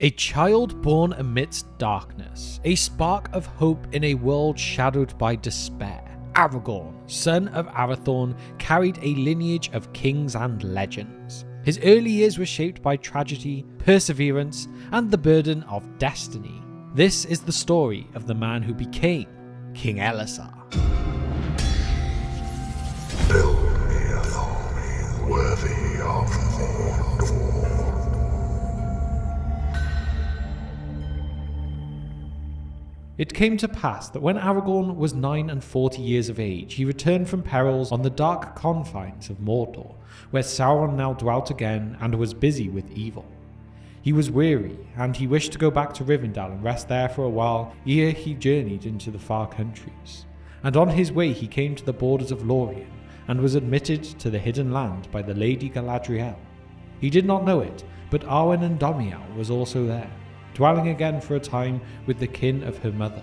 A child born amidst darkness, a spark of hope in a world shadowed by despair. Aragorn, son of Arathorn, carried a lineage of kings and legends. His early years were shaped by tragedy, perseverance, and the burden of destiny. This is the story of the man who became King Elessar. Build me an army worthy of Mordor. It came to pass that when Aragorn was 49 years of age, he returned from perils on the dark confines of Mordor, where Sauron now dwelt again and was busy with evil. He was weary, and he wished to go back to Rivendell and rest there for a while ere he journeyed into the far countries. And on his way he came to the borders of Lorien, and was admitted to the hidden land by the Lady Galadriel. He did not know it, but Arwen and Domiel was also there, dwelling again for a time with the kin of her mother.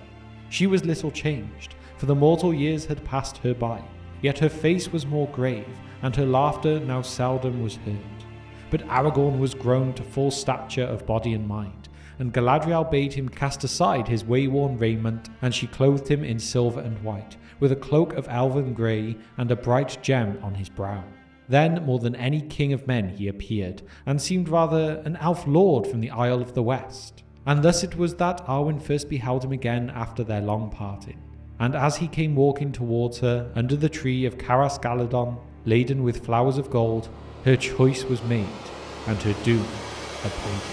She was little changed, for the mortal years had passed her by, yet her face was more grave, and her laughter now seldom was heard. But Aragorn was grown to full stature of body and mind, and Galadriel bade him cast aside his way-worn raiment, and she clothed him in silver and white, with a cloak of elven grey and a bright gem on his brow. Then, more than any king of men, he appeared, and seemed rather an elf lord from the Isle of the West. And thus it was that Arwen first beheld him again after their long parting. And as he came walking towards her, under the tree of Caras Galadon, laden with flowers of gold, her choice was made, and her doom appointed.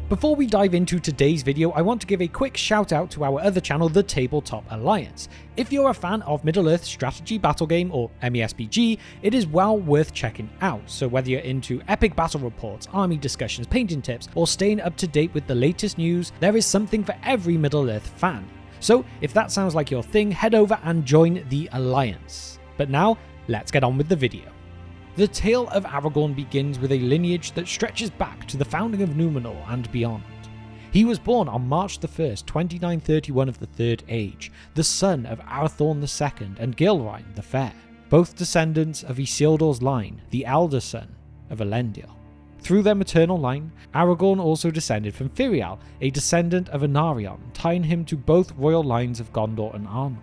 Before we dive into today's video, I want to give a quick shout out to our other channel, the Tabletop Alliance. If you're a fan of Middle-earth strategy battle game or MESBG, it is well worth checking out. So whether you're into epic battle reports, army discussions, painting tips, or staying up to date with the latest news, there is something for every Middle-earth fan. So if that sounds like your thing, head over and join the Alliance. But now, let's get on with the video. The tale of Aragorn begins with a lineage that stretches back to the founding of Númenor and beyond. He was born on March 1st, 2931 of the Third Age, the son of Arathorn II and Gilrain the Fair, both descendants of Isildur's line, the elder son of Elendil. Through their maternal line, Aragorn also descended from Firial, a descendant of Anarion, tying him to both royal lines of Gondor and Arnor.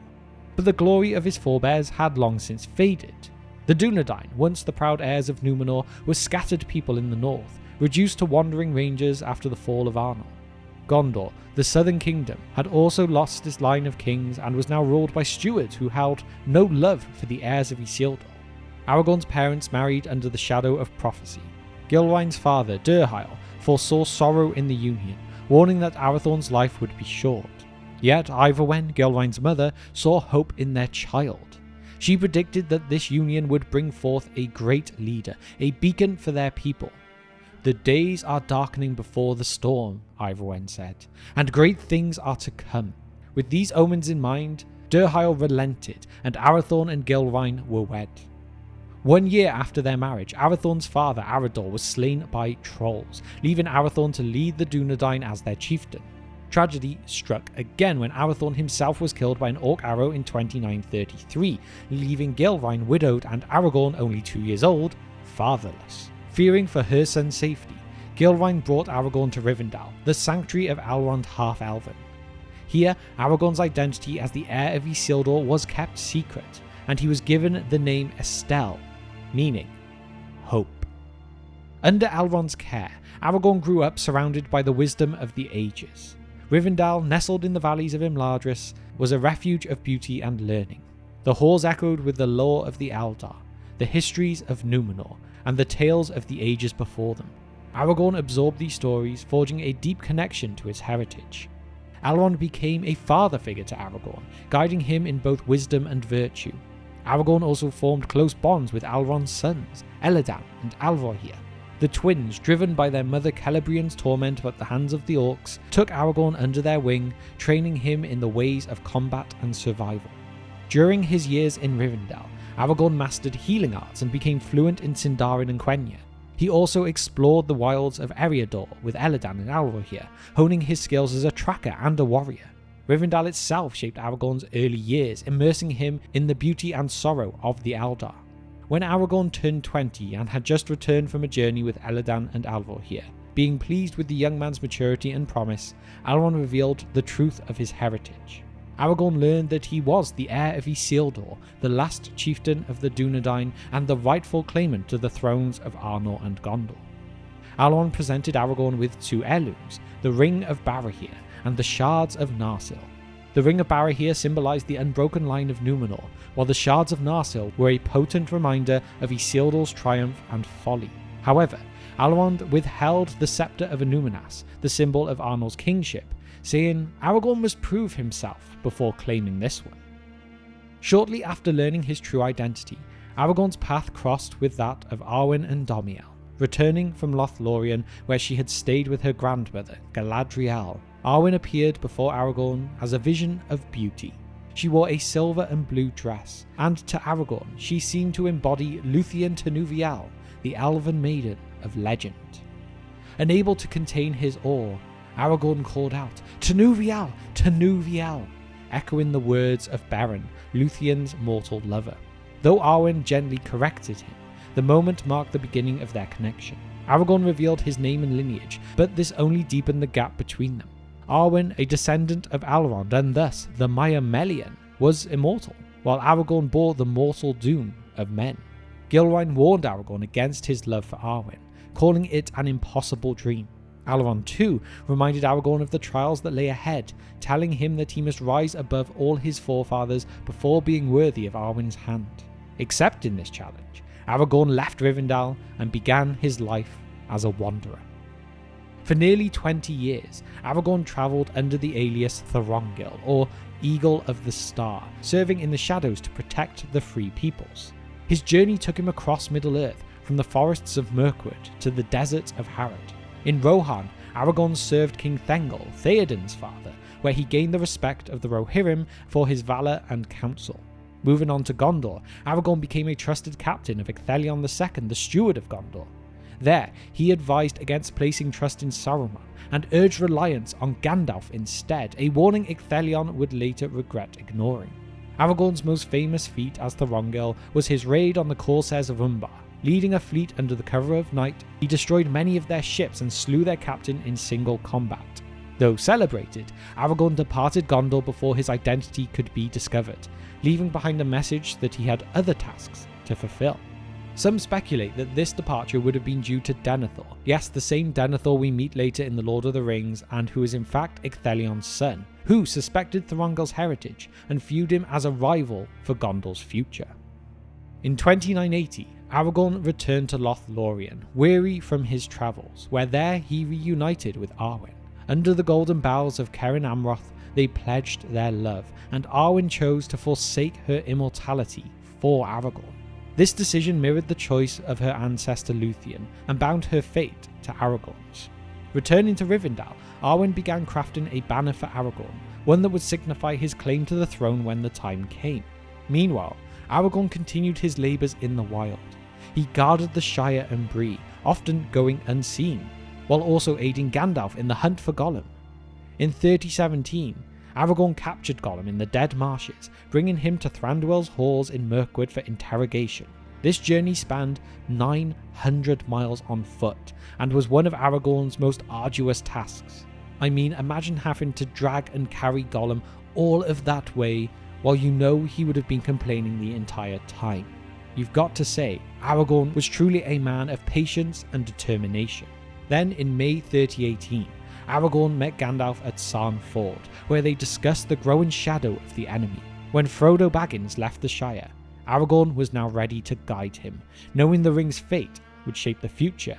But the glory of his forebears had long since faded. The Dunedain, once the proud heirs of Númenor, were scattered people in the north, reduced to wandering rangers after the fall of Arnor. Gondor, the southern kingdom, had also lost its line of kings and was now ruled by stewards who held no love for the heirs of Isildur. Aragorn's parents married under the shadow of prophecy. Gilrain's father, Durhail, foresaw sorrow in the union, warning that Arathorn's life would be short. Yet Iverwen, Gilrain's mother, saw hope in their child. She predicted that this union would bring forth a great leader, a beacon for their people. "The days are darkening before the storm," Iverwen said, "and great things are to come." With these omens in mind, Durhail relented, and Arathorn and Gilrain were wed. 1 year after their marriage, Arathorn's father Arador was slain by trolls, leaving Arathorn to lead the Dunedain as their chieftain. Tragedy struck again when Arathorn himself was killed by an orc arrow in 2933, leaving Gilrain widowed and Aragorn, only 2 years old, fatherless. Fearing for her son's safety, Gilrain brought Aragorn to Rivendell, the sanctuary of Elrond half-elven. Here, Aragorn's identity as the heir of Isildur was kept secret, and he was given the name Estelle, meaning hope. Under Elrond's care, Aragorn grew up surrounded by the wisdom of the ages. Rivendell, nestled in the valleys of Imladris, was a refuge of beauty and learning. The halls echoed with the lore of the Eldar, the histories of Númenor, and the tales of the ages before them. Aragorn absorbed these stories, forging a deep connection to his heritage. Elrond became a father figure to Aragorn, guiding him in both wisdom and virtue. Aragorn also formed close bonds with Elrond's sons, Elladan and Alrohir. The twins, driven by their mother Celebrian's torment at the hands of the orcs, took Aragorn under their wing, training him in the ways of combat and survival. During his years in Rivendell, Aragorn mastered healing arts and became fluent in Sindarin and Quenya. He also explored the wilds of Eriador with Elladan and Alrohir, honing his skills as a tracker and a warrior. Rivendell itself shaped Aragorn's early years, immersing him in the beauty and sorrow of the Eldar. when Aragorn turned 20 and had just returned from a journey with Elladan and Alvor here. Being pleased with the young man's maturity and promise, Elrond revealed the truth of his heritage. Aragorn learned that he was the heir of Isildur, the last chieftain of the Dúnedain and the rightful claimant to the thrones of Arnor and Gondor. Elrond presented Aragorn with two heirlooms, the Ring of Barahir and the Shards of Narsil. The Ring of Barahir symbolized the unbroken line of Númenor, while the Shards of Narsil were a potent reminder of Isildur's triumph and folly. However, Elrond withheld the Scepter of Annúminas, the symbol of Arnor's kingship, saying Aragorn must prove himself before claiming this one. Shortly after learning his true identity, Aragorn's path crossed with that of Arwen and Domiel. Returning from Lothlorien, where she had stayed with her grandmother, Galadriel, Arwen appeared before Aragorn as a vision of beauty. She wore a silver and blue dress, and to Aragorn she seemed to embody Luthien Tenuvial, the elven maiden of legend. Unable to contain his awe, Aragorn called out, "Tenuvial! Tenuvial!" echoing the words of Beren, Luthien's mortal lover. Though Arwen gently corrected him, the moment marked the beginning of their connection. Aragorn revealed his name and lineage, but this only deepened the gap between them. Arwen, a descendant of Elrond and thus the Maiamelian, was immortal, while Aragorn bore the mortal doom of men. Gilrain warned Aragorn against his love for Arwen, calling it an impossible dream. Elrond too reminded Aragorn of the trials that lay ahead, telling him that he must rise above all his forefathers before being worthy of Arwen's hand. Accepting this challenge, Aragorn left Rivendell and began his life as a wanderer. For nearly 20 years, Aragorn travelled under the alias Thorongil, or Eagle of the Star, serving in the shadows to protect the Free Peoples. His journey took him across Middle-earth, from the forests of Mirkwood to the deserts of Harad. In Rohan, Aragorn served King Thengel, Theoden's father, where he gained the respect of the Rohirrim for his valour and counsel. Moving on to Gondor, Aragorn became a trusted captain of Ecthelion II, the steward of Gondor. There, he advised against placing trust in Sauron and urged reliance on Gandalf instead, a warning Ecthelion would later regret ignoring. Aragorn's most famous feat as Thorongil was his raid on the Corsairs of Umbar. Leading a fleet under the cover of night, he destroyed many of their ships and slew their captain in single combat. Though celebrated, Aragorn departed Gondor before his identity could be discovered, leaving behind a message that he had other tasks to fulfill. Some speculate that this departure would have been due to Denethor, yes, the same Denethor we meet later in The Lord of the Rings and who is in fact Ecthelion's son, who suspected Thorongil's heritage and viewed him as a rival for Gondor's future. In 2980, Aragorn returned to Lothlorien, weary from his travels, where there he reunited with Arwen. Under the golden boughs of Cairn Amroth, they pledged their love, and Arwen chose to forsake her immortality for Aragorn. This decision mirrored the choice of her ancestor Luthien and bound her fate to Aragorn's. Returning to Rivendell, Arwen began crafting a banner for Aragorn, one that would signify his claim to the throne when the time came. Meanwhile, Aragorn continued his labours in the wild. He guarded the Shire and Bree, often going unseen, while also aiding Gandalf in the hunt for Gollum. In 3017, Aragorn captured Gollum in the Dead Marshes, bringing him to Thranduil's halls in Mirkwood for interrogation. This journey spanned 900 miles on foot, and was one of Aragorn's most arduous tasks. I mean, imagine having to drag and carry Gollum all of that way, while you know he would have been complaining the entire time. You've got to say, Aragorn was truly a man of patience and determination. Then in May 3018, Aragorn met Gandalf at Sarn Ford, where they discussed the growing shadow of the enemy. When Frodo Baggins left the Shire, Aragorn was now ready to guide him, knowing the ring's fate would shape the future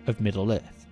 of Middle-earth.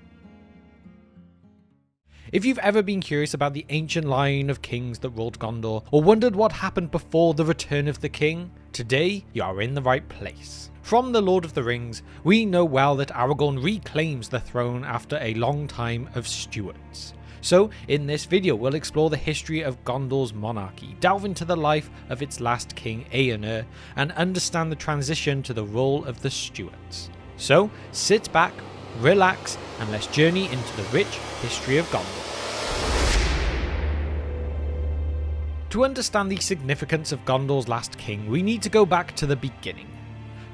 If you've ever been curious about the ancient line of kings that ruled Gondor, or wondered what happened before the return of the king, today you are in the right place. From The Lord of the Rings, we know well that Aragorn reclaims the throne after a long time of stewards. So, in this video we'll explore the history of Gondor's monarchy, delve into the life of its last king Eomer, and understand the transition to the role of the stewards. So, sit back, relax, and let's journey into the rich history of Gondor. To understand the significance of Gondor's last king, we need to go back to the beginning.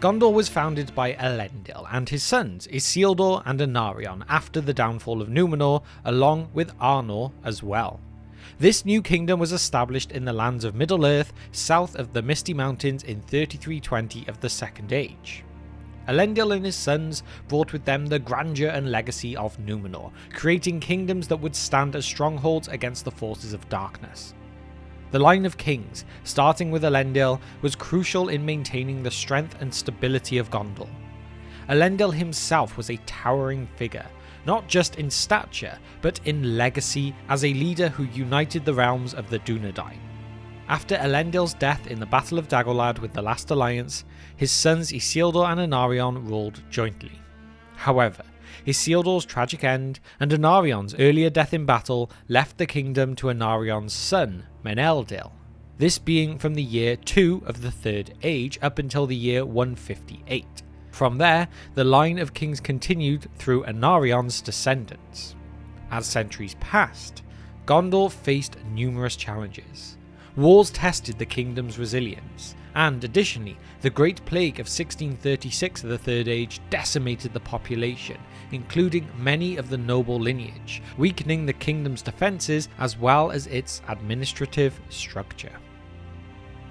Gondor was founded by Elendil and his sons Isildur and Anarion after the downfall of Númenor, along with Arnor as well. This new kingdom was established in the lands of Middle-earth, south of the Misty Mountains in 3320 of the Second Age. Elendil and his sons brought with them the grandeur and legacy of Númenor, creating kingdoms that would stand as strongholds against the forces of darkness. The line of kings, starting with Elendil, was crucial in maintaining the strength and stability of Gondor. Elendil himself was a towering figure, not just in stature, but in legacy as a leader who united the realms of the Dunedain. After Elendil's death in the Battle of Dagorlad with the Last Alliance, his sons Isildur and Anarion ruled jointly. However, Isildur's tragic end and Anarion's earlier death in battle left the kingdom to Anarion's son, Meneldil, this being from the year 2 of the Third Age up until the year 158. From there, the line of kings continued through Anarion's descendants. As centuries passed, Gondor faced numerous challenges. Wars tested the kingdom's resilience, and additionally, the Great Plague of 1636 of the Third Age decimated the population, including many of the noble lineage, weakening the kingdom's defences as well as its administrative structure.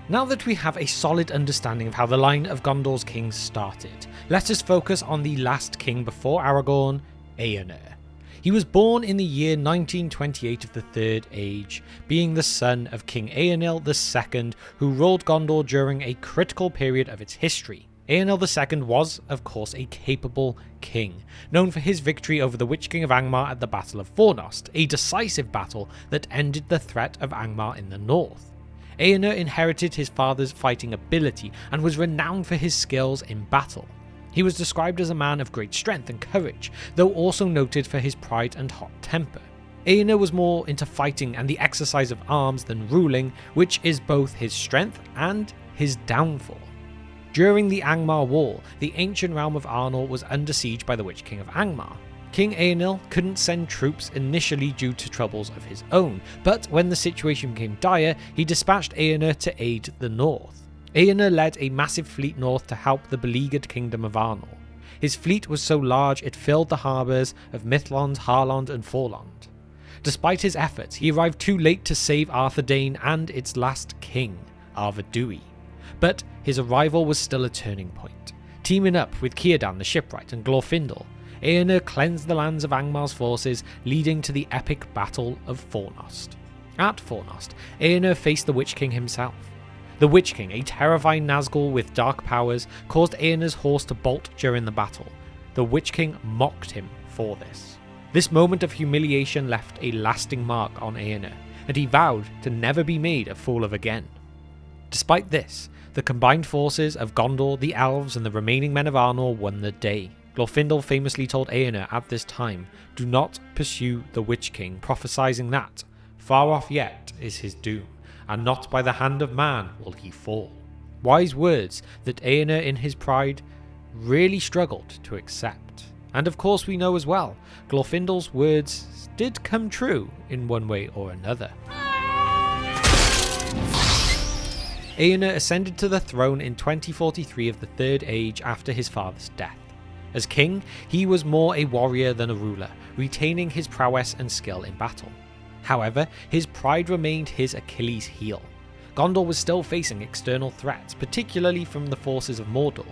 Now that we have a solid understanding of how the line of Gondor's kings started, let us focus on the last king before Aragorn, Eomer. He was born in the year 1928 of the Third Age, being the son of King Eonil II, who ruled Gondor during a critical period of its history. Eonil II was, of course, a capable king, known for his victory over the Witch King of Angmar at the Battle of Fornost, a decisive battle that ended the threat of Angmar in the north. Eomer inherited his father's fighting ability and was renowned for his skills in battle. He was described as a man of great strength and courage, though also noted for his pride and hot temper. Eomer was more into fighting and the exercise of arms than ruling, which is both his strength and his downfall. During the Angmar War, the ancient realm of Arnor was under siege by the Witch King of Angmar. King Eonil couldn't send troops initially due to troubles of his own, but when the situation became dire, he dispatched Eomer to aid the north. Eomer led a massive fleet north to help the beleaguered kingdom of Arnor. His fleet was so large it filled the harbours of Mithlond, Harlond and Forlond. Despite his efforts, he arrived too late to save Arthedain and its last king, Arvedui. But his arrival was still a turning point. Teaming up with Círdan the Shipwright and Glorfindel, Eomer cleansed the lands of Angmar's forces, leading to the epic Battle of Fornost. At Fornost, Eomer faced the Witch King himself. The Witch King, a terrifying Nazgul with dark powers, caused Eomer's horse to bolt during the battle. The Witch King mocked him for this. This moment of humiliation left a lasting mark on Eomer, and he vowed to never be made a fool of again. Despite this, the combined forces of Gondor, the elves, and the remaining men of Arnor won the day. Glorfindel famously told Eomer at this time, "Do not pursue the Witch King," prophesying that, "Far off yet is his doom, and not by the hand of man will he fall." Wise words that Eomer in his pride really struggled to accept. And of course we know as well, Glorfindel's words did come true in one way or another. Eomer ascended to the throne in 2043 of the Third Age after his father's death. As king, he was more a warrior than a ruler, retaining his prowess and skill in battle. However, his pride remained his Achilles heel. Gondor was still facing external threats, particularly from the forces of Mordor.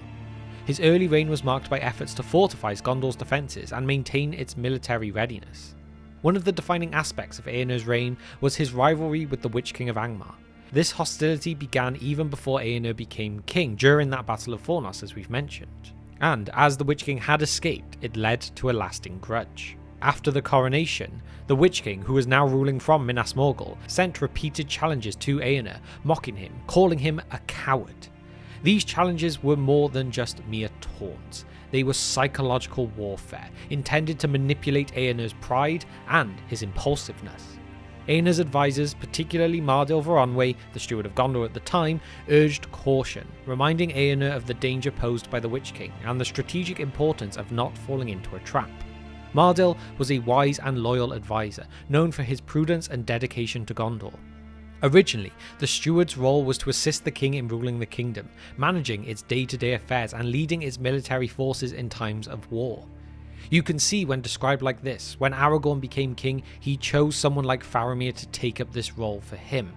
His early reign was marked by efforts to fortify Gondor's defences and maintain its military readiness. One of the defining aspects of Eomer's reign was his rivalry with the Witch King of Angmar. This hostility began even before Eomer became king during that Battle of Fornost, as we've mentioned. And as the Witch King had escaped, it led to a lasting grudge. After the coronation, the Witch King, who was now ruling from Minas Morgul, sent repeated challenges to Eomer, mocking him, calling him a coward. These challenges were more than just mere taunts. They were psychological warfare, intended to manipulate Eomer's pride and his impulsiveness. Eomer's advisors, particularly Mardil Voronwë, the steward of Gondor at the time, urged caution, reminding Eomer of the danger posed by the Witch King and the strategic importance of not falling into a trap. Mardil was a wise and loyal advisor, known for his prudence and dedication to Gondor. Originally, the steward's role was to assist the king in ruling the kingdom, managing its day-to-day affairs and leading its military forces in times of war. You can see when described like this, when Aragorn became king, he chose someone like Faramir to take up this role for him.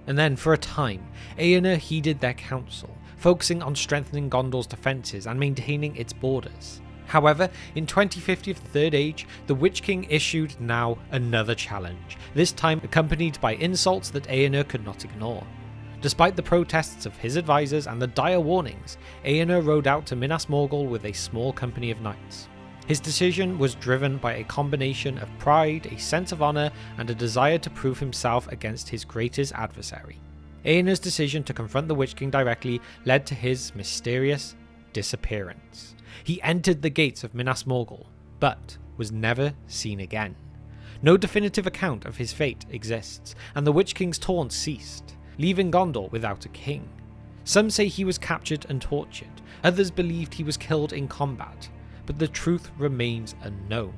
And then, for a time, Eomer heeded their counsel, focusing on strengthening Gondor's defences and maintaining its borders. However, in 2050 of the Third Age, the Witch King issued now another challenge, this time accompanied by insults that Eomer could not ignore. Despite the protests of his advisors and the dire warnings, Eomer rode out to Minas Morgul with a small company of knights. His decision was driven by a combination of pride, a sense of honour, and a desire to prove himself against his greatest adversary. Eomer's decision to confront the Witch King directly led to his mysterious disappearance. He entered the gates of Minas Morgul, but was never seen again. No definitive account of his fate exists, and the Witch King's taunts ceased, leaving Gondor without a king. Some say he was captured and tortured, others believed he was killed in combat, but the truth remains unknown.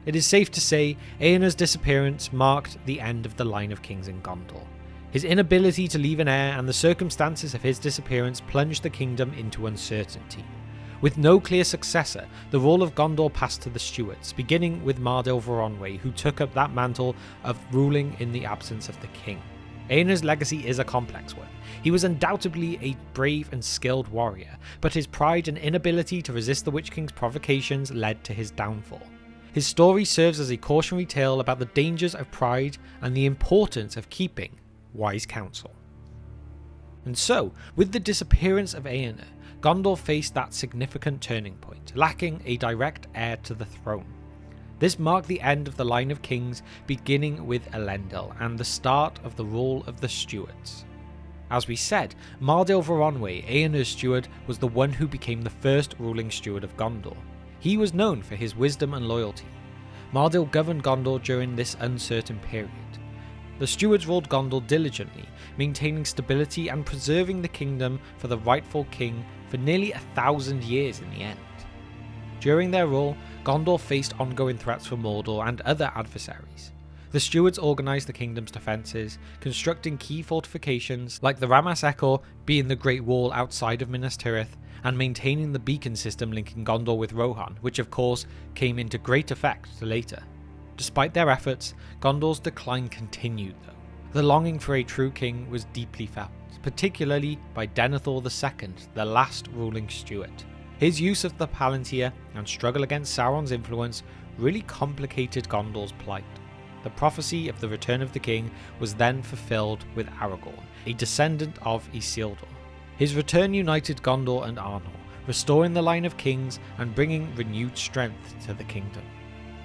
It is safe to say Eomer's disappearance marked the end of the line of kings in Gondor. His inability to leave an heir and the circumstances of his disappearance plunged the kingdom into uncertainty. With no clear successor, the role of Gondor passed to the stewards, beginning with Mardil Voronwë, who took up that mantle of ruling in the absence of the king. Eomer's legacy is a complex one. He was undoubtedly a brave and skilled warrior, but his pride and inability to resist the Witch King's provocations led to his downfall. His story serves as a cautionary tale about the dangers of pride and the importance of keeping wise counsel. And so, with the disappearance of Eomer, Gondor faced that significant turning point, lacking a direct heir to the throne. This marked the end of the line of kings, beginning with Elendil, and the start of the rule of the stewards. As we said, Mardil Voronwë, Eomer's steward, was the one who became the first ruling steward of Gondor. He was known for his wisdom and loyalty. Mardil governed Gondor during this uncertain period. The stewards ruled Gondor diligently, maintaining stability and preserving the kingdom for the rightful king for nearly 1,000 years in the end. During their rule, Gondor faced ongoing threats from Mordor and other adversaries. The stewards organised the kingdom's defences, constructing key fortifications like the Ramas Ekor, being the Great Wall outside of Minas Tirith, and maintaining the beacon system linking Gondor with Rohan, which of course came into great effect later. Despite their efforts, Gondor's decline continued though. The longing for a true king was deeply felt, particularly by Denethor II, the last ruling steward. His use of the Palantir and struggle against Sauron's influence really complicated Gondor's plight. The prophecy of the return of the king was then fulfilled with Aragorn, a descendant of Isildur. His return united Gondor and Arnor, restoring the line of kings and bringing renewed strength to the kingdom.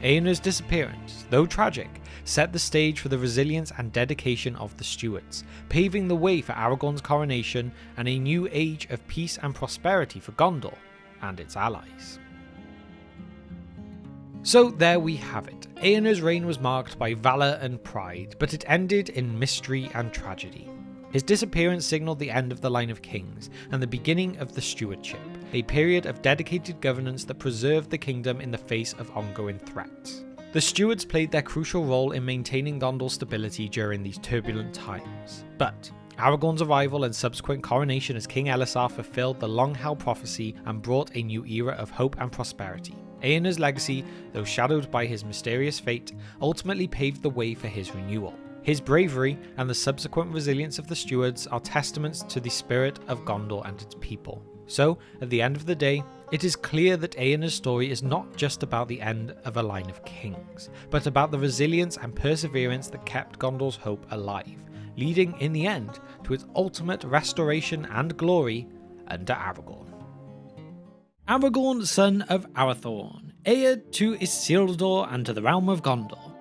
Eomer's disappearance, though tragic, set the stage for the resilience and dedication of the stewards, paving the way for Aragorn's coronation and a new age of peace and prosperity for Gondor and its allies. So there we have it. Eomer's reign was marked by valour and pride, but it ended in mystery and tragedy. His disappearance signalled the end of the line of kings and the beginning of the stewardship, a period of dedicated governance that preserved the kingdom in the face of ongoing threats. The stewards played their crucial role in maintaining Gondor's stability during these turbulent times, but Aragorn's arrival and subsequent coronation as King Elessar fulfilled the long-held prophecy and brought a new era of hope and prosperity. Eomer's legacy, though shadowed by his mysterious fate, ultimately paved the way for his renewal. His bravery and the subsequent resilience of the stewards are testaments to the spirit of Gondor and its people. So, at the end of the day, it is clear that Eomer's story is not just about the end of a line of kings, but about the resilience and perseverance that kept Gondor's hope alive, leading in the end to its ultimate restoration and glory under Aragorn. Aragorn, son of Arathorn, heir to Isildur and to the realm of Gondor.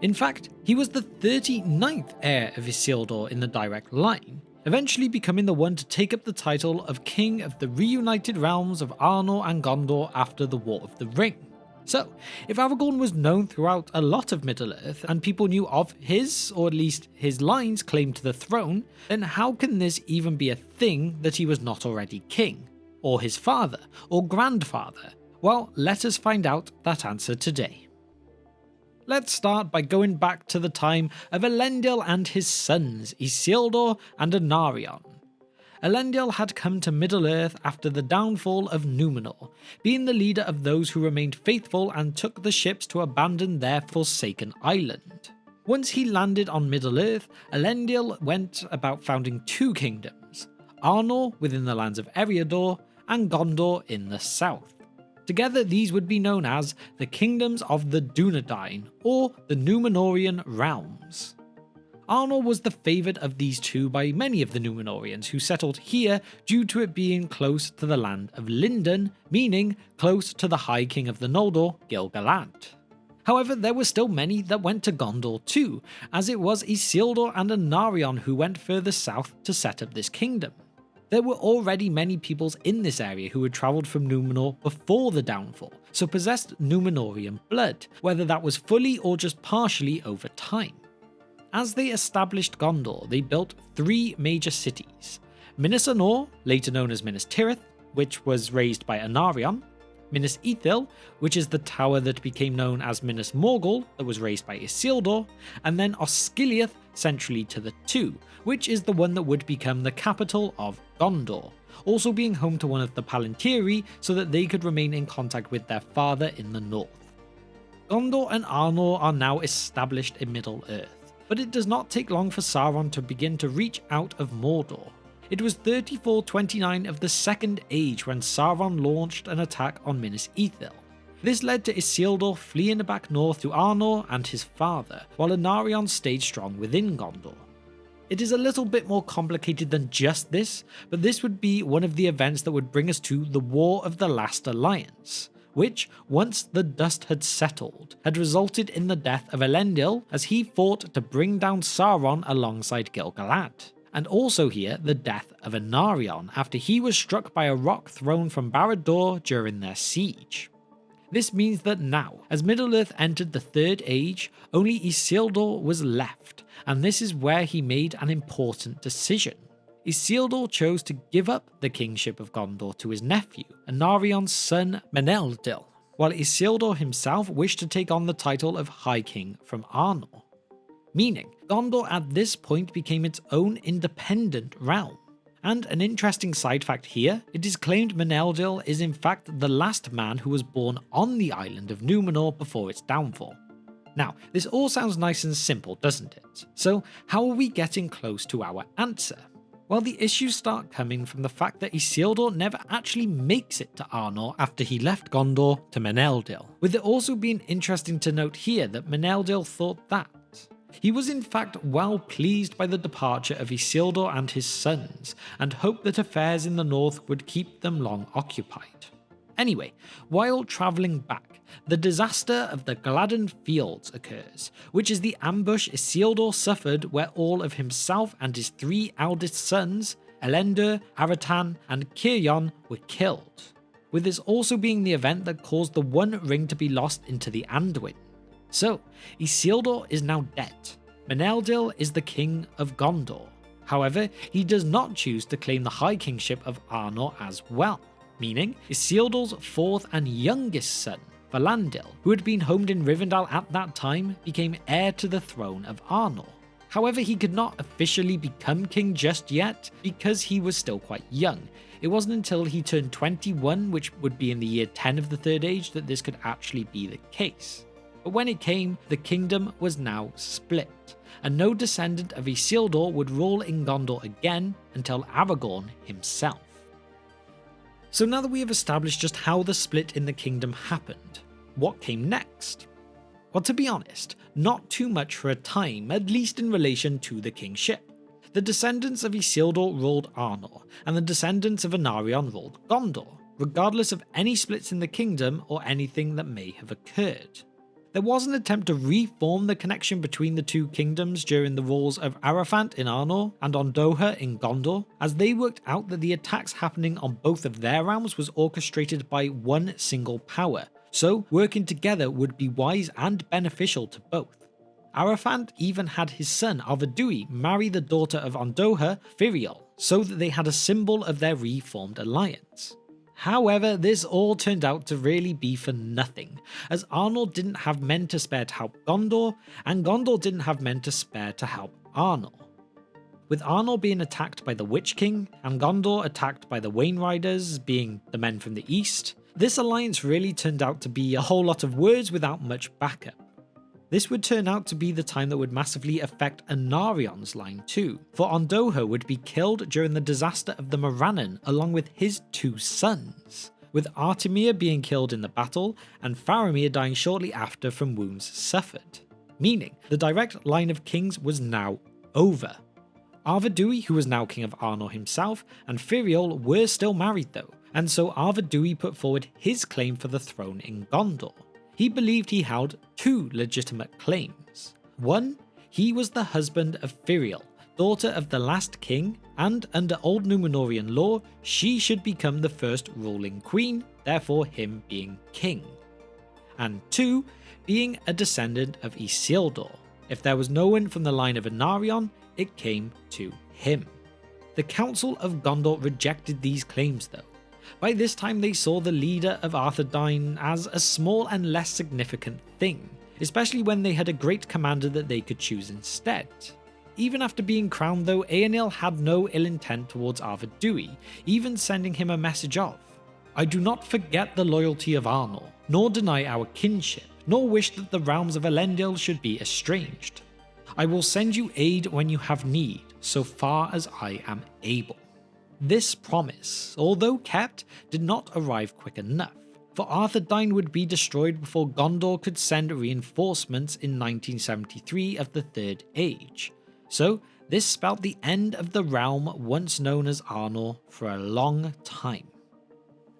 In fact, he was the 39th heir of Isildur in the direct line, eventually becoming the one to take up the title of King of the reunited realms of Arnor and Gondor after the War of the Ring. So, if Aragorn was known throughout a lot of Middle-earth and people knew of his, or at least his line's claim to the throne, then how can this even be a thing that he was not already king? Or his father, or grandfather? Well, let us find out that answer today. Let's start by going back to the time of Elendil and his sons, Isildur and Anarion. Elendil had come to Middle-earth after the downfall of Númenor, being the leader of those who remained faithful and took the ships to abandon their forsaken island. Once he landed on Middle-earth, Elendil went about founding two kingdoms, Arnor within the lands of Eriador and Gondor in the south. Together these would be known as the Kingdoms of the Dunedain, or the Númenorian Realms. Arnor was the favoured of these two by many of the Númenorians who settled here due to it being close to the land of Lindon, meaning close to the High King of the Noldor, Gil-galad. However, there were still many that went to Gondor too, as it was Isildur and Anarion who went further south to set up this kingdom. There were already many peoples in this area who had travelled from Númenor before the downfall, so possessed Númenorian blood, whether that was fully or just partially over time. As they established Gondor, they built three major cities: Minas Anor, later known as Minas Tirith, which was raised by Anarion; Minas Ithil, which is the tower that became known as Minas Morgul, that was raised by Isildur; and then Osgiliath centrally to the two, which is the one that would become the capital of Gondor, also being home to one of the Palantiri so that they could remain in contact with their father in the north. Gondor and Arnor are now established in Middle-earth, but it does not take long for Sauron to begin to reach out of Mordor. It was 3429 of the Second Age when Sauron launched an attack on Minas Ithil. This led to Isildur fleeing back north to Arnor and his father, while Anarion stayed strong within Gondor. It is a little bit more complicated than just this, but this would be one of the events that would bring us to the War of the Last Alliance, which, once the dust had settled, had resulted in the death of Elendil as he fought to bring down Sauron alongside Gil-galad. And also here, the death of Anarion after he was struck by a rock thrown from Barad-dûr during their siege. This means that now, as Middle-earth entered the Third Age, only Isildur was left, and this is where he made an important decision. Isildur chose to give up the kingship of Gondor to his nephew, Anarion's son Meneldil, while Isildur himself wished to take on the title of High King from Arnor. Meaning, Gondor at this point became its own independent realm. And an interesting side fact here, it is claimed Meneldil is in fact the last man who was born on the island of Númenor before its downfall. Now, this all sounds nice and simple, doesn't it? So, how are we getting close to our answer? Well, the issues start coming from the fact that Isildur never actually makes it to Arnor after he left Gondor to Meneldil, with it also being interesting to note here that Meneldil thought that. He was in fact well pleased by the departure of Isildur and his sons, and hoped that affairs in the north would keep them long occupied. Anyway, while travelling back, the disaster of the Gladden Fields occurs, which is the ambush Isildur suffered where all of himself and his three eldest sons, Elendil, Aratan, and Cirion, were killed, with this also being the event that caused the One Ring to be lost into the Anduin. So, Isildur is now dead. Meneldil is the king of Gondor. However, he does not choose to claim the High Kingship of Arnor as well, meaning Isildur's fourth and youngest son, Valandil, who had been homed in Rivendell at that time, became heir to the throne of Arnor. However, he could not officially become king just yet because he was still quite young. It wasn't until he turned 21, which would be in the year 10 of the Third Age, that this could actually be the case. But when it came, the kingdom was now split, and no descendant of Isildur would rule in Gondor again until Aragorn himself. So now that we have established just how the split in the kingdom happened, what came next? Well, to be honest, not too much for a time, at least in relation to the kingship. The descendants of Isildur ruled Arnor, and the descendants of Anarion ruled Gondor, regardless of any splits in the kingdom or anything that may have occurred. There was an attempt to reform the connection between the two kingdoms during the rules of Arafant in Arnor and Ondoher in Gondor, as they worked out that the attacks happening on both of their realms was orchestrated by one single power, so working together would be wise and beneficial to both. Arafant even had his son Arvedui marry the daughter of Ondoher, Firiol, so that they had a symbol of their reformed alliance. However, this all turned out to really be for nothing, as Arnor didn't have men to spare to help Gondor, and Gondor didn't have men to spare to help Arnor. With Arnor being attacked by the Witch King, and Gondor attacked by the Wain Riders, being the men from the east, this alliance really turned out to be a whole lot of words without much backup. This would turn out to be the time that would massively affect Anarion's line too, for Ondoho would be killed during the disaster of the Morannon along with his 2 sons, with Artemir being killed in the battle and Faramir dying shortly after from wounds suffered, meaning the direct line of kings was now over. Arvedui, who was now king of Arnor himself, and Firiol were still married though, and so Arvedui put forward his claim for the throne in Gondor. He believed he held 2 legitimate claims. One, he was the husband of Firiol, daughter of the last king, and under Old Númenórean law, she should become the first ruling queen, therefore him being king. And 2, being a descendant of Isildur. If there was no one from the line of Anarion, it came to him. The Council of Gondor rejected these claims though. By this time they saw the leader of Arthedain as a small and less significant thing, especially when they had a great commander that they could choose instead. Even after being crowned though, Eärnil had no ill intent towards Arvedui, even sending him a message of, "I do not forget the loyalty of Arnor, nor deny our kinship, nor wish that the realms of Elendil should be estranged. I will send you aid when you have need, so far as I am able." This promise, although kept, did not arrive quick enough, for Arthedain would be destroyed before Gondor could send reinforcements in 1973 of the Third Age, so this spelled the end of the realm once known as Arnor for a long time.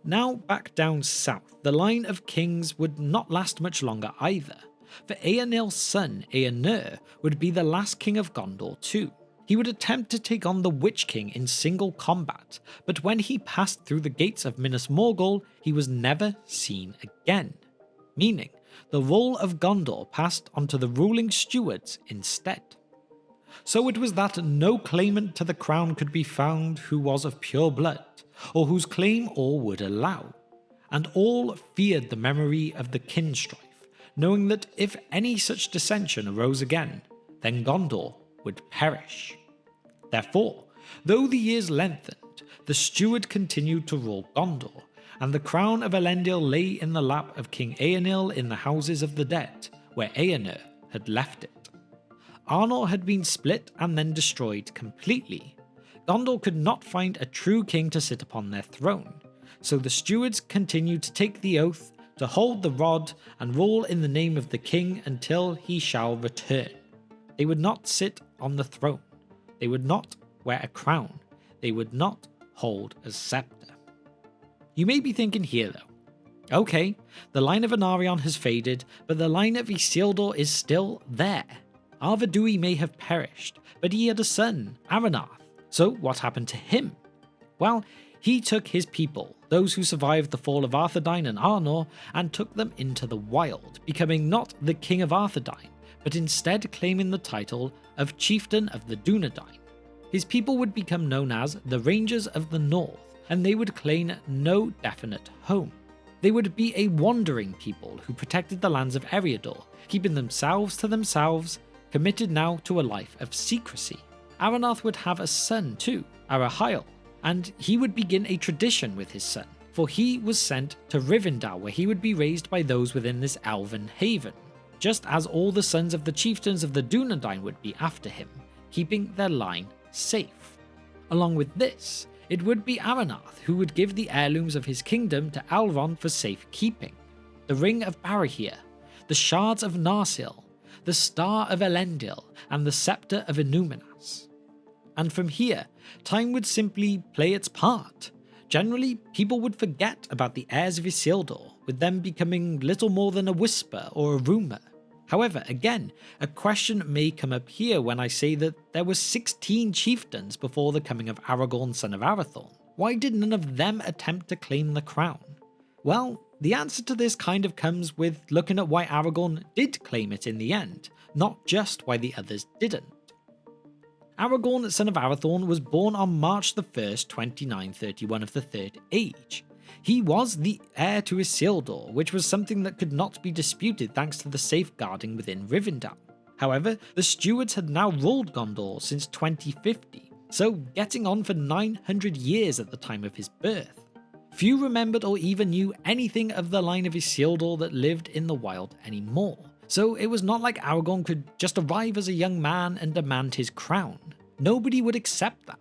Now back down south, the line of kings would not last much longer either, for Eärnil's son Eärnur would be the last king of Gondor too. He would attempt to take on the Witch King in single combat, but when he passed through the gates of Minas Morgul, he was never seen again, meaning the rule of Gondor passed onto the ruling stewards instead. So it was that no claimant to the crown could be found who was of pure blood, or whose claim all would allow, and all feared the memory of the kin strife, knowing that if any such dissension arose again, then Gondor would perish. Therefore, though the years lengthened, the steward continued to rule Gondor, and the crown of Elendil lay in the lap of King Eärnil in the Houses of the Dead, where Eärnur had left it. Arnor had been split and then destroyed completely. Gondor could not find a true king to sit upon their throne, so the stewards continued to take the oath to hold the rod and rule in the name of the king until he shall return. They would not sit on the throne. They would not wear a crown. They would not hold a scepter. You may be thinking here though, okay, the line of Anarion has faded, but the line of Isildur is still there. Arvedui may have perished, but he had a son, Aranarth. So what happened to him? Well, he took his people, those who survived the fall of Arthedain and Arnor, and took them into the wild, becoming not the king of Arthedain, but instead claiming the title of Chieftain of the Dunedain. His people would become known as the Rangers of the North, and they would claim no definite home. They would be a wandering people who protected the lands of Eriador, keeping themselves to themselves, committed now to a life of secrecy. Aranarth would have a son too, Arahael, and he would begin a tradition with his son, for he was sent to Rivendell where he would be raised by those within this elven haven, just as all the sons of the chieftains of the Dunedain would be after him, keeping their line safe. Along with this, it would be Aranarth who would give the heirlooms of his kingdom to Elrond for safekeeping. The Ring of Barahir, the Shards of Narsil, the Star of Elendil, and the Scepter of Illuminas. And from here, time would simply play its part. Generally, people would forget about the heirs of Isildur, with them becoming little more than a whisper or a rumour. However, again, a question may come up here when I say that there were 16 chieftains before the coming of Aragorn, son of Arathorn. Why did none of them attempt to claim the crown? Well, the answer to this kind of comes with looking at why Aragorn did claim it in the end, not just why the others didn't. Aragorn, son of Arathorn, was born on March the 1st, 2931 of the Third Age. He was the heir to Isildur, which was something that could not be disputed thanks to the safeguarding within Rivendell. However, the stewards had now ruled Gondor since 2050, so getting on for 900 years at the time of his birth. Few remembered or even knew anything of the line of Isildur that lived in the wild anymore, so it was not like Aragorn could just arrive as a young man and demand his crown. Nobody would accept that.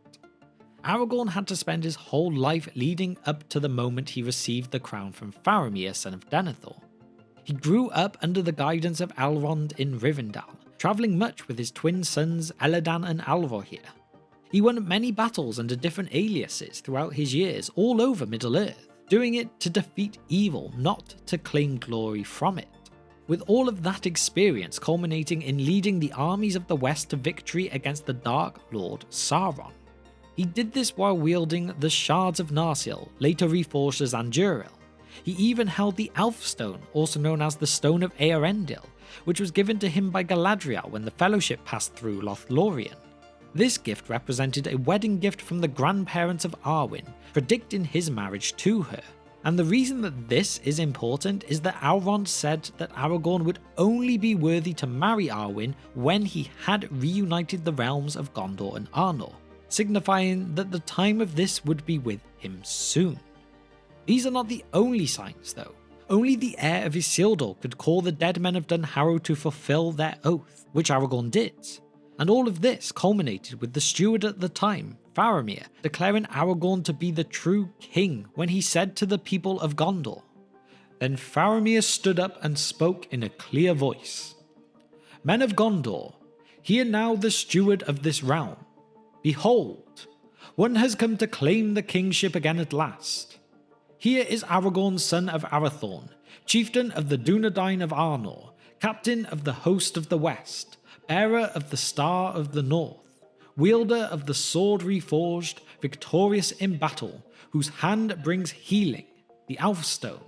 Aragorn had to spend his whole life leading up to the moment he received the crown from Faramir, son of Denethor. He grew up under the guidance of Elrond in Rivendell, travelling much with his twin sons Elladan and Alvorhir. He won many battles under different aliases throughout his years all over Middle-earth, doing it to defeat evil, not to claim glory from it. With all of that experience culminating in leading the armies of the West to victory against the Dark Lord Sauron. He did this while wielding the Shards of Narsil, later reforged as Andúril. He even held the Elfstone, also known as the Stone of Eärendil, which was given to him by Galadriel when the Fellowship passed through Lothlorien. This gift represented a wedding gift from the grandparents of Arwen, predicting his marriage to her. And the reason that this is important is that Elrond said that Aragorn would only be worthy to marry Arwen when he had reunited the realms of Gondor and Arnor, signifying that the time of this would be with him soon. These are not the only signs though. Only the heir of Isildur could call the dead men of Dunharrow to fulfill their oath, which Aragorn did. And all of this culminated with the steward at the time, Faramir, declaring Aragorn to be the true king when he said to the people of Gondor. Then Faramir stood up and spoke in a clear voice. Men of Gondor, hear now the steward of this realm. Behold, one has come to claim the kingship again at last. Here is Aragorn, son of Arathorn, chieftain of the Dunedain of Arnor, captain of the host of the West, bearer of the Star of the North, wielder of the sword reforged, victorious in battle, whose hand brings healing, the Elfstone,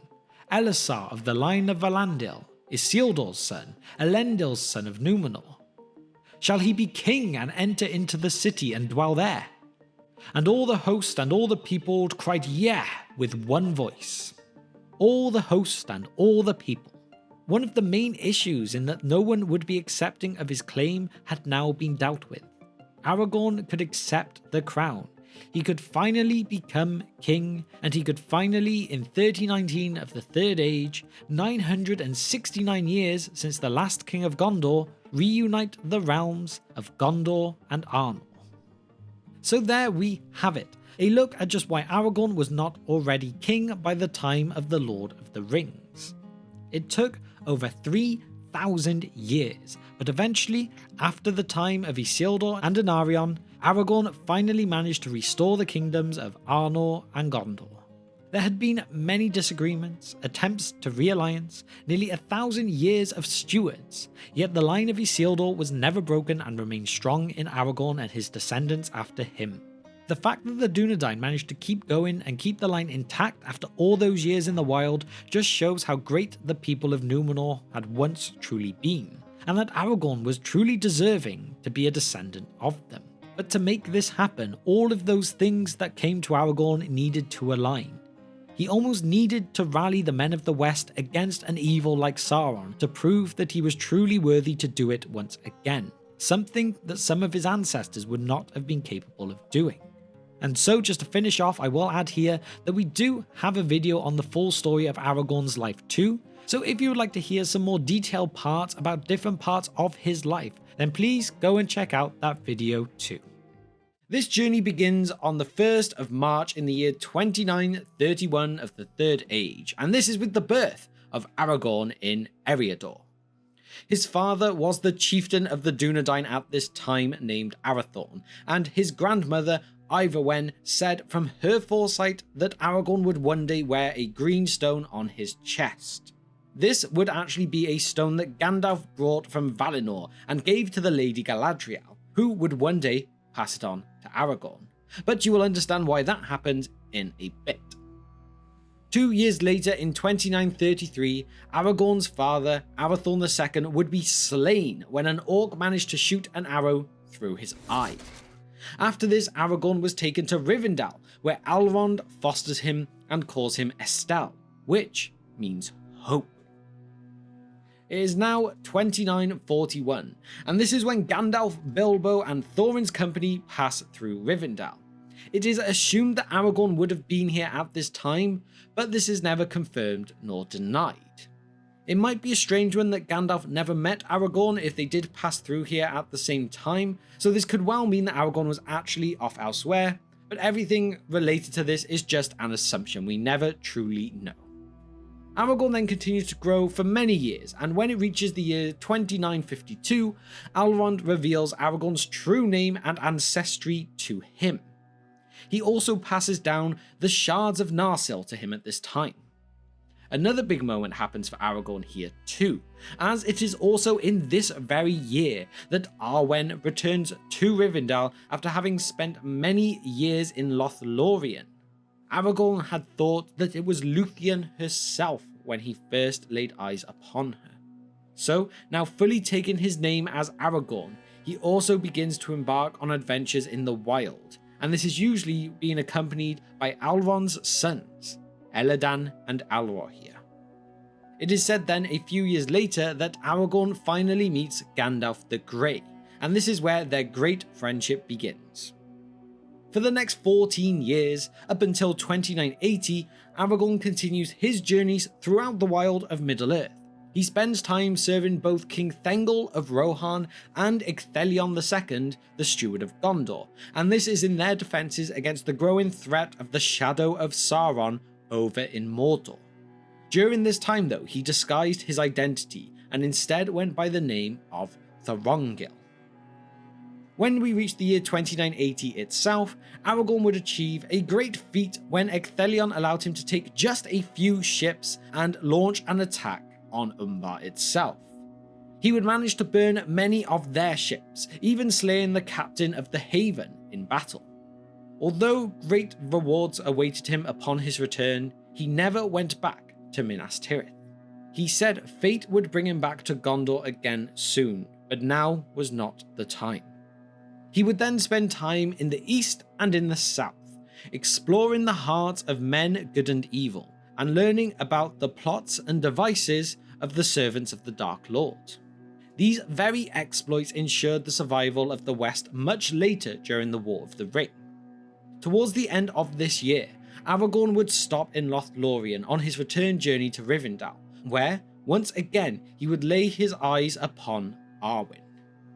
Elessar of the line of Valandil, Isildur's son, Elendil's son of Númenor. Shall he be king and enter into the city and dwell there? And all the host and all the people cried "Yeah" with one voice. All the host and all the people. One of the main issues in that no one would be accepting of his claim had now been dealt with. Aragorn could accept the crown. He could finally become king, and he could finally, in 3019 of the Third Age, 969 years since the last king of Gondor, reunite the realms of Gondor and Arnor. So there we have it, a look at just why Aragorn was not already king by the time of the Lord of the Rings. It took over 3,000 years, but eventually, after the time of Isildur and Anarion, Aragorn finally managed to restore the kingdoms of Arnor and Gondor. There had been many disagreements, attempts to realliance, nearly 1,000 years of stewards, yet the line of Isildur was never broken and remained strong in Aragorn and his descendants after him. The fact that the Dunedain managed to keep going and keep the line intact after all those years in the wild just shows how great the people of Númenor had once truly been, and that Aragorn was truly deserving to be a descendant of them. But to make this happen, all of those things that came to Aragorn needed to align. He almost needed to rally the men of the West against an evil like Sauron to prove that he was truly worthy to do it once again, something that some of his ancestors would not have been capable of doing. And so just to finish off, I will add here that we do have a video on the full story of Aragorn's life too, so if you would like to hear some more detailed parts about different parts of his life, then please go and check out that video too. This journey begins on the 1st of March in the year 2931 of the Third Age, and this is with the birth of Aragorn in Eriador. His father was the chieftain of the Dunedain at this time named Arathorn, and his grandmother Iverwen said from her foresight that Aragorn would one day wear a green stone on his chest. This would actually be a stone that Gandalf brought from Valinor and gave to the Lady Galadriel, who would one day pass it on to Aragorn. But you will understand why that happened in a bit. 2 years later, in 2933, Aragorn's father, Arathorn II, would be slain when an orc managed to shoot an arrow through his eye. After this, Aragorn was taken to Rivendell, where Elrond fosters him, and calls him Estelle, which means hope. It is now 2941, and this is when Gandalf, Bilbo, and Thorin's company pass through Rivendell. It is assumed that Aragorn would have been here at this time, but this is never confirmed nor denied. It might be a strange one that Gandalf never met Aragorn if they did pass through here at the same time, so this could well mean that Aragorn was actually off elsewhere, but everything related to this is just an assumption. We never truly know. Aragorn then continues to grow for many years, and when it reaches the year 2952, Elrond reveals Aragorn's true name and ancestry to him. He also passes down the shards of Narsil to him at this time. Another big moment happens for Aragorn here too, as it is also in this very year that Arwen returns to Rivendell after having spent many years in Lothlorien. Aragorn had thought that it was Luthien herself when he first laid eyes upon her. So, now fully taking his name as Aragorn, he also begins to embark on adventures in the wild, and this is usually being accompanied by Elrond's sons, Elladan and Alrohir. It is said then a few years later that Aragorn finally meets Gandalf the Grey, and this is where their great friendship begins. For the next 14 years, up until 2980, Aragorn continues his journeys throughout the wild of Middle-earth. He spends time serving both King Thengel of Rohan and Ecthelion II, the Steward of Gondor, and this is in their defences against the growing threat of the Shadow of Sauron over in Mordor. During this time though, he disguised his identity and instead went by the name of Thorongil. When we reach the year 2980 itself, Aragorn would achieve a great feat when Ecthelion allowed him to take just a few ships and launch an attack on Umbar itself. He would manage to burn many of their ships, even slaying the captain of the Haven in battle. Although great rewards awaited him upon his return, he never went back to Minas Tirith. He said fate would bring him back to Gondor again soon, but now was not the time. He would then spend time in the east and in the south, exploring the hearts of men good and evil, and learning about the plots and devices of the servants of the Dark Lord. These very exploits ensured the survival of the West much later during the War of the Ring. Towards the end of this year, Aragorn would stop in Lothlorien on his return journey to Rivendell, where, once again, he would lay his eyes upon Arwen.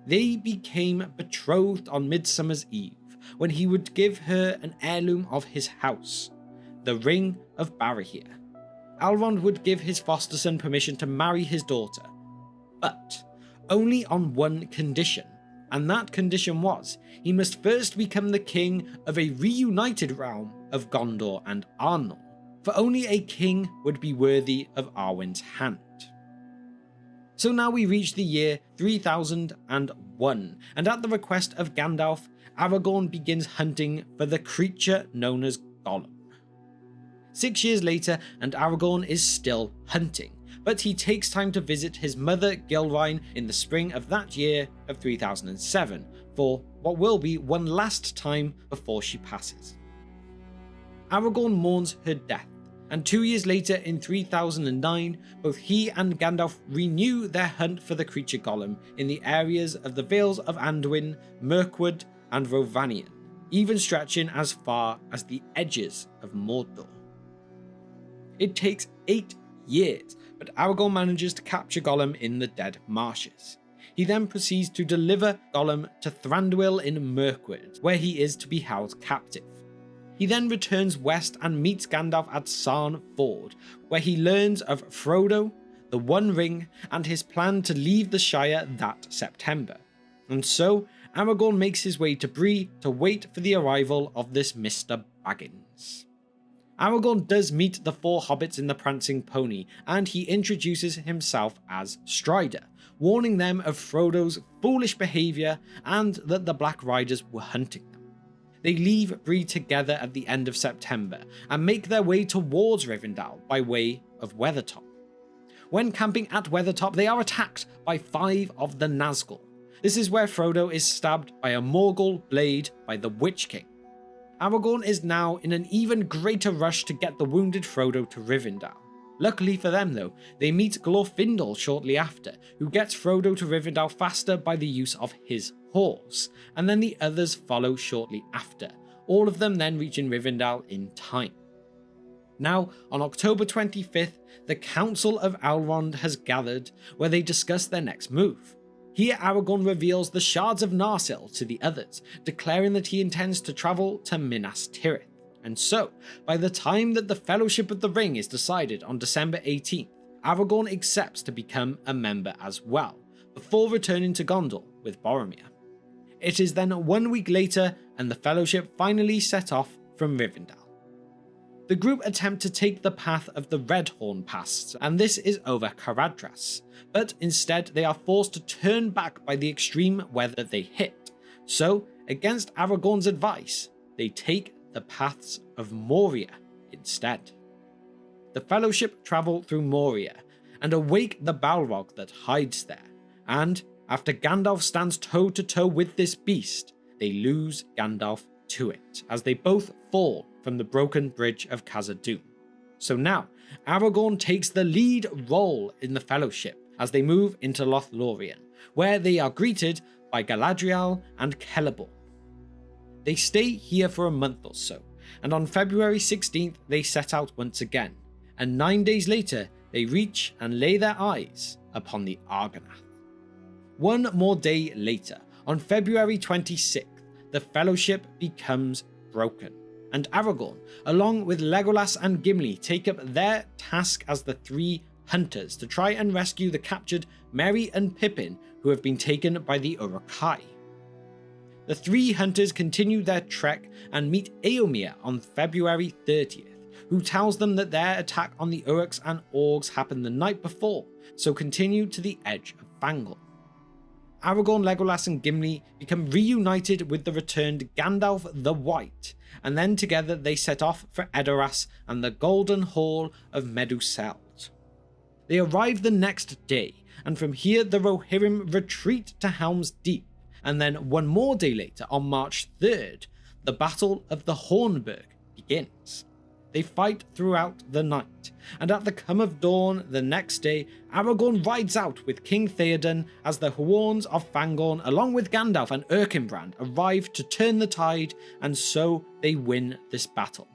They became betrothed on Midsummer's Eve, when he would give her an heirloom of his house, the Ring of Barahir. Elrond would give his foster son permission to marry his daughter, but only on one condition, and that condition was he must first become the king of a reunited realm of Gondor and Arnor, for only a king would be worthy of Arwen's hand. So now we reach the year 3001, and at the request of Gandalf, Aragorn begins hunting for the creature known as Gollum. 6 years later, and Aragorn is still hunting, but he takes time to visit his mother Gilrain in the spring of that year of 3007, for what will be one last time before she passes. Aragorn mourns her death, and 2 years later in 3009, both he and Gandalf renew their hunt for the creature Gollum in the areas of the Vales of Anduin, Mirkwood and Rovanion, even stretching as far as the edges of Mordor. It takes 8 years, but Aragorn manages to capture Gollum in the Dead Marshes. He then proceeds to deliver Gollum to Thranduil in Mirkwood, where he is to be held captive. He then returns west and meets Gandalf at Sarn Ford, where he learns of Frodo, the One Ring, and his plan to leave the Shire that September. And so, Aragorn makes his way to Bree to wait for the arrival of this Mr. Baggins. Aragorn does meet the 4 hobbits in the Prancing Pony, and he introduces himself as Strider, warning them of Frodo's foolish behaviour and that the Black Riders were hunting them. They leave Bree together at the end of September and make their way towards Rivendell by way of Weathertop. When camping at Weathertop, they are attacked by 5 of the Nazgul. This is where Frodo is stabbed by a Morgul blade by the Witch King. Aragorn is now in an even greater rush to get the wounded Frodo to Rivendell. Luckily for them though, they meet Glorfindel shortly after, who gets Frodo to Rivendell faster by the use of his horse, and then the others follow shortly after, all of them then reaching Rivendell in time. Now, on October 25th, the Council of Elrond has gathered, where they discuss their next move. Here Aragorn reveals the Shards of Narsil to the others, declaring that he intends to travel to Minas Tirith. And so, by the time that the Fellowship of the Ring is decided on December 18th, Aragorn accepts to become a member as well, before returning to Gondor with Boromir. It is then 1 week later and the Fellowship finally set off from Rivendell. The group attempt to take the path of the Redhorn Pass, and this is over Caradhras, but instead they are forced to turn back by the extreme weather they hit. So, against Aragorn's advice, they take the paths of Moria instead. The Fellowship travel through Moria and awake the Balrog that hides there, and after Gandalf stands toe to toe with this beast, they lose Gandalf to it, as they both fall from the broken bridge of Khazad-dûm. So now, Aragorn takes the lead role in the Fellowship as they move into Lothlorien, where they are greeted by Galadriel and Celeborn. They stay here for a month or so, and on February 16th they set out once again, and 9 days later they reach and lay their eyes upon the Argonath. One more day later, on February 26th, the Fellowship becomes broken, and Aragorn, along with Legolas and Gimli, take up their task as the three hunters to try and rescue the captured Merry and Pippin who have been taken by the Uruk-hai. The three hunters continue their trek and meet Eomer on February 30th, who tells them that their attack on the Uruks and Orcs happened the night before, so continue to the edge of Fangorn. Aragorn, Legolas and Gimli become reunited with the returned Gandalf the White, and then together they set off for Edoras and the Golden Hall of Meduseld. They arrive the next day, and from here the Rohirrim retreat to Helm's Deep, and then one more day later, on March 3rd, the Battle of the Hornburg begins. They fight throughout the night, and at the come of dawn the next day, Aragorn rides out with King Theoden as the Huorns of Fangorn, along with Gandalf and Erkenbrand, arrive to turn the tide, and so they win this battle.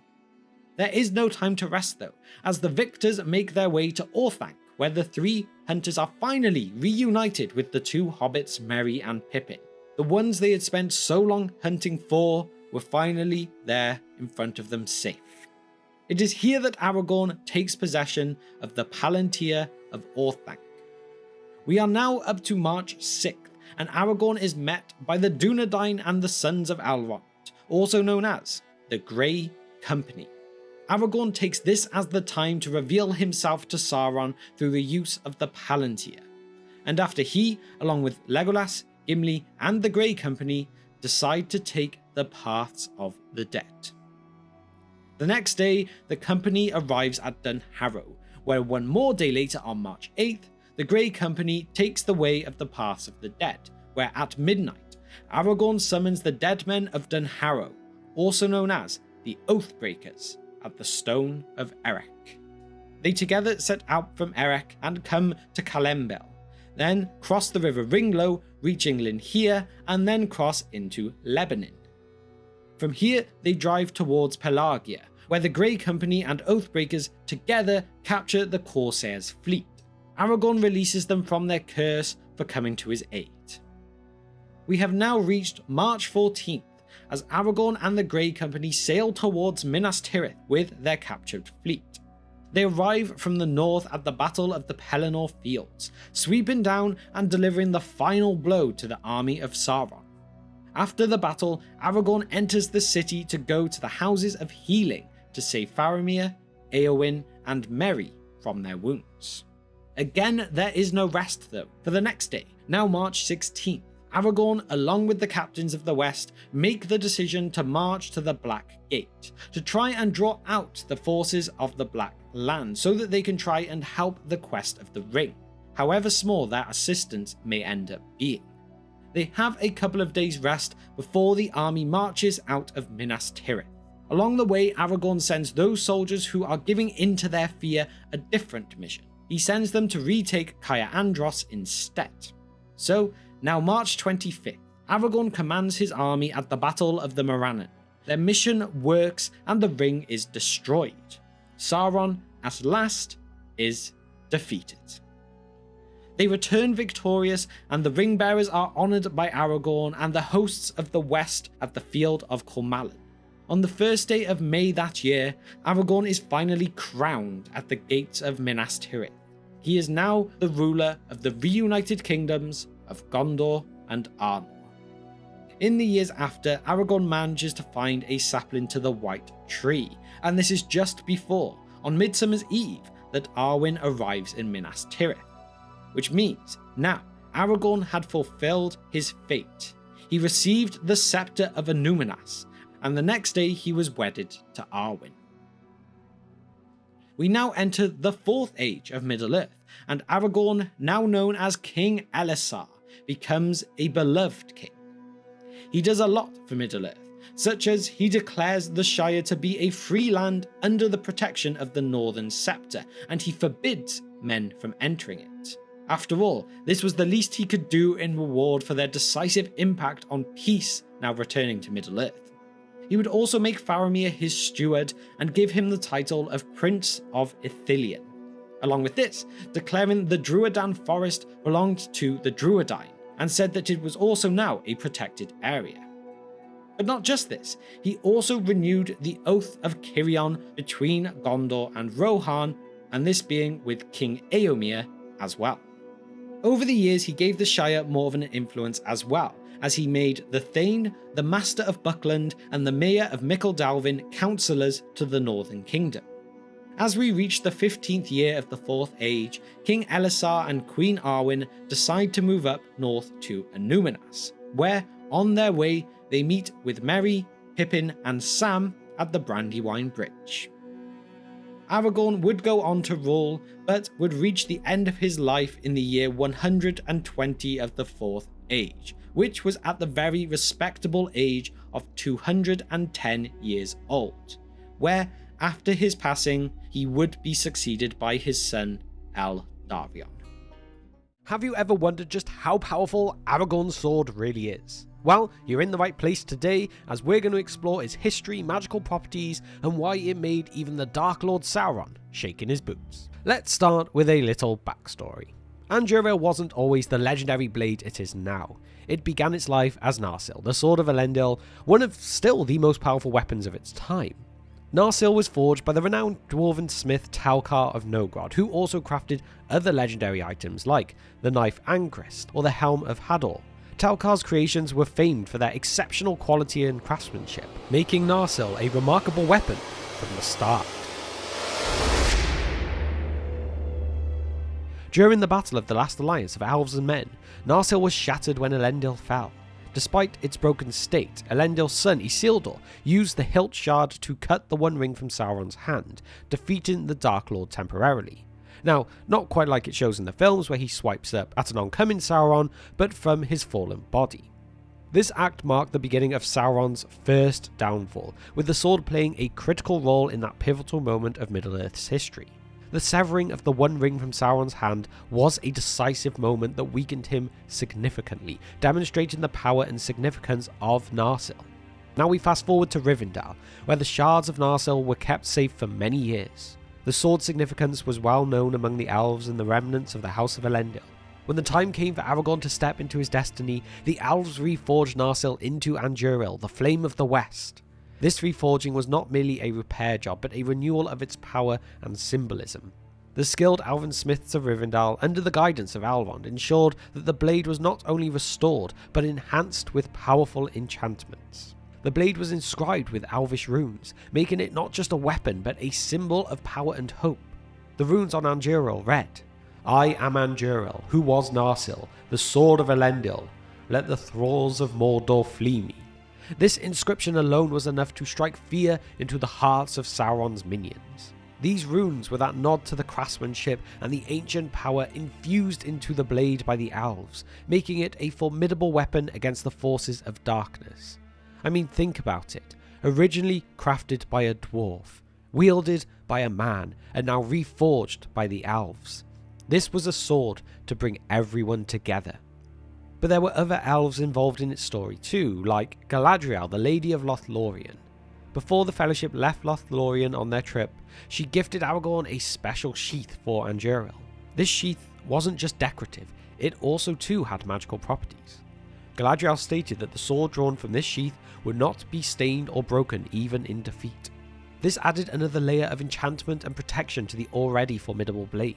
There is no time to rest though, as the victors make their way to Orthanc, where the three hunters are finally reunited with the two hobbits Merry and Pippin. The ones they had spent so long hunting for were finally there in front of them safe. It is here that Aragorn takes possession of the Palantir of Orthanc. We are now up to March 6th, and Aragorn is met by the Dunedain and the Sons of Elrond, also known as the Grey Company. Aragorn takes this as the time to reveal himself to Sauron through the use of the Palantir, and after he, along with Legolas, Gimli and the Grey Company, decide to take the paths of the dead. The next day, the company arrives at Dunharrow, where one more day later on March 8th, the Grey Company takes the way of the paths of the dead, where at midnight, Aragorn summons the dead men of Dunharrow, also known as the Oathbreakers, at the Stone of Erech. They together set out from Erech and come to Calembel, then cross the river Ringlow, reaching Linhir, and then cross into Lebanon. From here, they drive towards Pelagia, where the Grey Company and Oathbreakers together capture the Corsairs' fleet. Aragorn releases them from their curse for coming to his aid. We have now reached March 14th, as Aragorn and the Grey Company sail towards Minas Tirith with their captured fleet. They arrive from the north at the Battle of the Pelennor Fields, sweeping down and delivering the final blow to the army of Sauron. After the battle, Aragorn enters the city to go to the Houses of Healing to save Faramir, Éowyn, and Merry from their wounds. Again, there is no rest though, for the next day, now March 16th, Aragorn, along with the captains of the West, make the decision to march to the Black Gate, to try and draw out the forces of the Black Land so that they can try and help the quest of the Ring, however small their assistance may end up being. They have a couple of days rest before the army marches out of Minas Tirith, Along the way, Aragorn sends those soldiers who are giving in to their fear a different mission. He sends them to retake Caer Andros instead. So, now March 25th, Aragorn commands his army at the Battle of the Morannon. Their mission works and the ring is destroyed. Sauron, at last, is defeated. They return victorious, and the ring bearers are honoured by Aragorn and the hosts of the West at the Field of Cormallen. On the first day of May that year, Aragorn is finally crowned at the gates of Minas Tirith. He is now the ruler of the reunited kingdoms of Gondor and Arnor. In the years after, Aragorn manages to find a sapling to the White Tree, and this is just before, on Midsummer's Eve, that Arwen arrives in Minas Tirith. Which means, now, Aragorn had fulfilled his fate. He received the Scepter of Annúminas, and the next day he was wedded to Arwen. We now enter the 4th Age of Middle-earth, and Aragorn, now known as King Elessar, becomes a beloved king. He does a lot for Middle-earth, such as he declares the Shire to be a free land under the protection of the Northern Scepter, and he forbids men from entering it. After all, this was the least he could do in reward for their decisive impact on peace now returning to Middle-earth. He would also make Faramir his steward and give him the title of Prince of Ithilien. Along with this, declaring the Druidan forest belonged to the Druidine, and said that it was also now a protected area. But not just this, he also renewed the Oath of Cirion between Gondor and Rohan, and this being with King Eomer as well. Over the years, he gave the Shire more of an influence as well, as he made the Thane, the Master of Buckland, and the Mayor of Mickledalvin councillors to the Northern Kingdom. As we reach the 15th year of the 4th Age, King Elessar and Queen Arwen decide to move up north to Annúminas, where, on their way, they meet with Merry, Pippin, and Sam at the Brandywine Bridge. Aragorn would go on to rule, but would reach the end of his life in the year 120 of the 4th Age, which was at the very respectable age of 210 years old, where, after his passing, he would be succeeded by his son, Eldarion. Have you ever wondered just how powerful Aragorn's sword really is? Well, you're in the right place today, as we're going to explore its history, magical properties, and why it made even the Dark Lord Sauron shake in his boots. Let's start with a little backstory. Andúril wasn't always the legendary blade it is now. It began its life as Narsil, the Sword of Elendil, one of still the most powerful weapons of its time. Narsil was forged by the renowned dwarven smith Talcar of Nogrod, who also crafted other legendary items like the knife Angrist or the helm of Hador. Talcar's creations were famed for their exceptional quality and craftsmanship, making Narsil a remarkable weapon from the start. During the Battle of the Last Alliance of Elves and Men, Narsil was shattered when Elendil fell. Despite its broken state, Elendil's son Isildur used the hilt shard to cut the One Ring from Sauron's hand, defeating the Dark Lord temporarily. Now, not quite like it shows in the films where he swipes up at an oncoming Sauron, but from his fallen body. This act marked the beginning of Sauron's first downfall, with the sword playing a critical role in that pivotal moment of Middle-earth's history. The severing of the One Ring from Sauron's hand was a decisive moment that weakened him significantly, demonstrating the power and significance of Narsil. Now we fast forward to Rivendell, where the shards of Narsil were kept safe for many years. The sword's significance was well known among the elves and the remnants of the House of Elendil. When the time came for Aragorn to step into his destiny, the elves reforged Narsil into Andúril, the Flame of the West. This reforging was not merely a repair job, but a renewal of its power and symbolism. The skilled elven smiths of Rivendell, under the guidance of Elrond, ensured that the blade was not only restored, but enhanced with powerful enchantments. The blade was inscribed with elvish runes, making it not just a weapon, but a symbol of power and hope. The runes on Andúril read, "I am Andúril, who was Narsil, the sword of Elendil. Let the thralls of Mordor flee me." This inscription alone was enough to strike fear into the hearts of Sauron's minions. These runes were that nod to the craftsmanship and the ancient power infused into the blade by the elves, making it a formidable weapon against the forces of darkness. I mean, think about it. originally crafted by a dwarf, wielded by a man, and now reforged by the elves. This was a sword to bring everyone together. But there were other elves involved in its story too, like Galadriel, the Lady of Lothlorien. Before the Fellowship left Lothlorien on their trip, she gifted Aragorn a special sheath for Andúril. This sheath wasn't just decorative, it also too had magical properties. Galadriel stated that the sword drawn from this sheath would not be stained or broken even in defeat. This added another layer of enchantment and protection to the already formidable blade.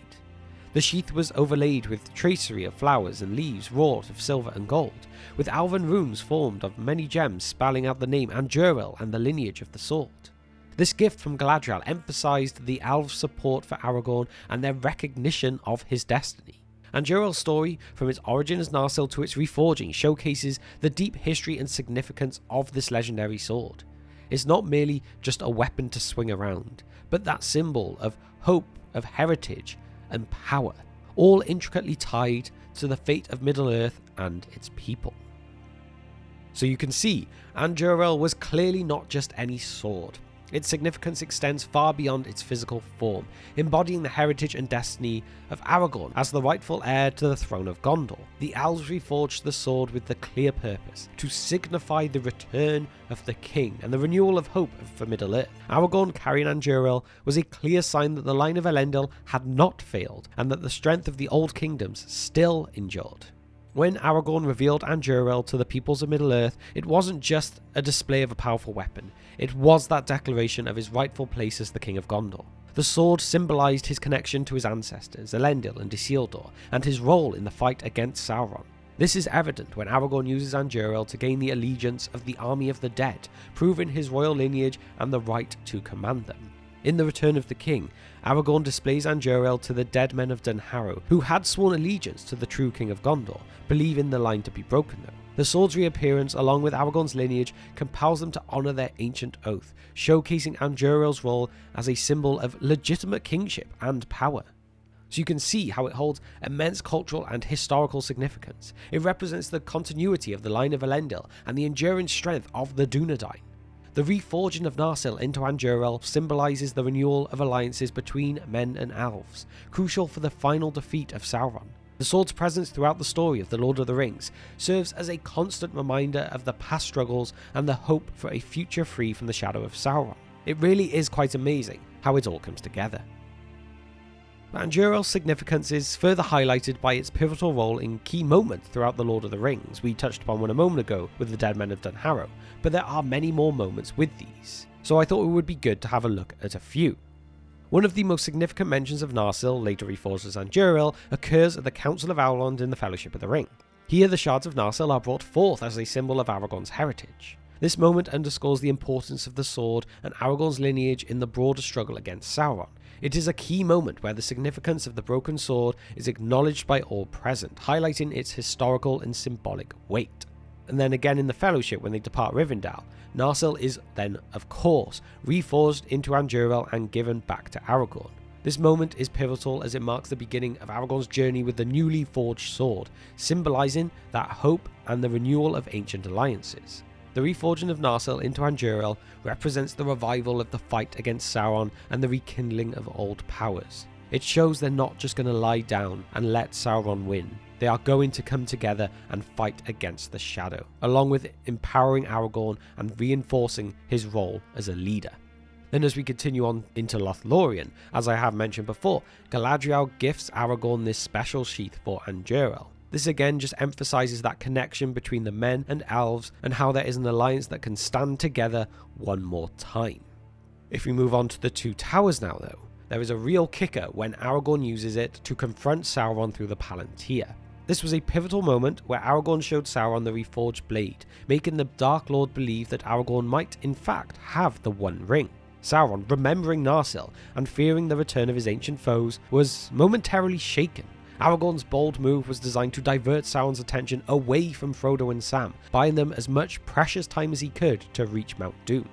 The sheath was overlaid with tracery of flowers and leaves wrought of silver and gold, with elven runes formed of many gems spelling out the name Andúril and the lineage of the sword. This gift from Galadriel emphasized the elves' support for Aragorn and their recognition of his destiny. Andúril's story, from its origin as Narsil to its reforging, showcases the deep history and significance of this legendary sword. It's not merely just a weapon to swing around, but that symbol of hope, of heritage, and power, all intricately tied to the fate of Middle-earth and its people. So you can see, Andúril was clearly not just any sword. Its significance extends far beyond its physical form, embodying the heritage and destiny of Aragorn as the rightful heir to the throne of Gondor. The elves reforged the sword with the clear purpose to signify the return of the king and the renewal of hope for Middle-earth. Aragorn carrying Andúril was a clear sign that the line of Elendil had not failed and that the strength of the old kingdoms still endured. When Aragorn revealed Andúril to the peoples of Middle-earth, it wasn't just a display of a powerful weapon, it was that declaration of his rightful place as the King of Gondor. The sword symbolized his connection to his ancestors, Elendil and Isildur, and his role in the fight against Sauron. This is evident when Aragorn uses Andúril to gain the allegiance of the army of the dead, proving his royal lineage and the right to command them. In The Return of the King, Aragorn displays Andúril to the dead men of Dunharrow, who had sworn allegiance to the true King of Gondor, believing the line to be broken though. The sword's reappearance, along with Aragorn's lineage, compels them to honour their ancient oath, showcasing Andúril's role as a symbol of legitimate kingship and power. So you can see how it holds immense cultural and historical significance. It represents the continuity of the line of Elendil and the enduring strength of the Dunedain. The reforging of Narsil into Andúril symbolises the renewal of alliances between men and elves, crucial for the final defeat of Sauron. The sword's presence throughout the story of The Lord of the Rings serves as a constant reminder of the past struggles and the hope for a future free from the shadow of Sauron. It really is quite amazing how it all comes together. But Andúril's significance is further highlighted by its pivotal role in key moments throughout The Lord of the Rings. We touched upon one a moment ago with the dead men of Dunharrow, but there are many more moments with these, so I thought it would be good to have a look at a few. One of the most significant mentions of Narsil, later reforged as Andúril, occurs at the Council of Elrond in the Fellowship of the Ring. Here the shards of Narsil are brought forth as a symbol of Aragorn's heritage. This moment underscores the importance of the sword and Aragorn's lineage in the broader struggle against Sauron. It is a key moment where the significance of the broken sword is acknowledged by all present, highlighting its historical and symbolic weight. And then again in the Fellowship when they depart Rivendell, Narsil is then, of course, reforged into Andúril and given back to Aragorn. This moment is pivotal as it marks the beginning of Aragorn's journey with the newly forged sword, symbolising that hope and the renewal of ancient alliances. The reforging of Narsil into Andúril represents the revival of the fight against Sauron and the rekindling of old powers. It shows they're not just going to lie down and let Sauron win. They are going to come together and fight against the Shadow, along with empowering Aragorn and reinforcing his role as a leader. Then as we continue on into Lothlorien, as I have mentioned before, Galadriel gifts Aragorn this special sheath for Andúril. This again just emphasises that connection between the men and elves and how there is an alliance that can stand together one more time. If we move on to the Two Towers now though, there is a real kicker when Aragorn uses it to confront Sauron through the Palantir. This was a pivotal moment where Aragorn showed Sauron the reforged blade, making the Dark Lord believe that Aragorn might in fact have the One Ring. Sauron, remembering Narsil and fearing the return of his ancient foes, was momentarily shaken. Aragorn's bold move was designed to divert Sauron's attention away from Frodo and Sam, buying them as much precious time as he could to reach Mount Doom.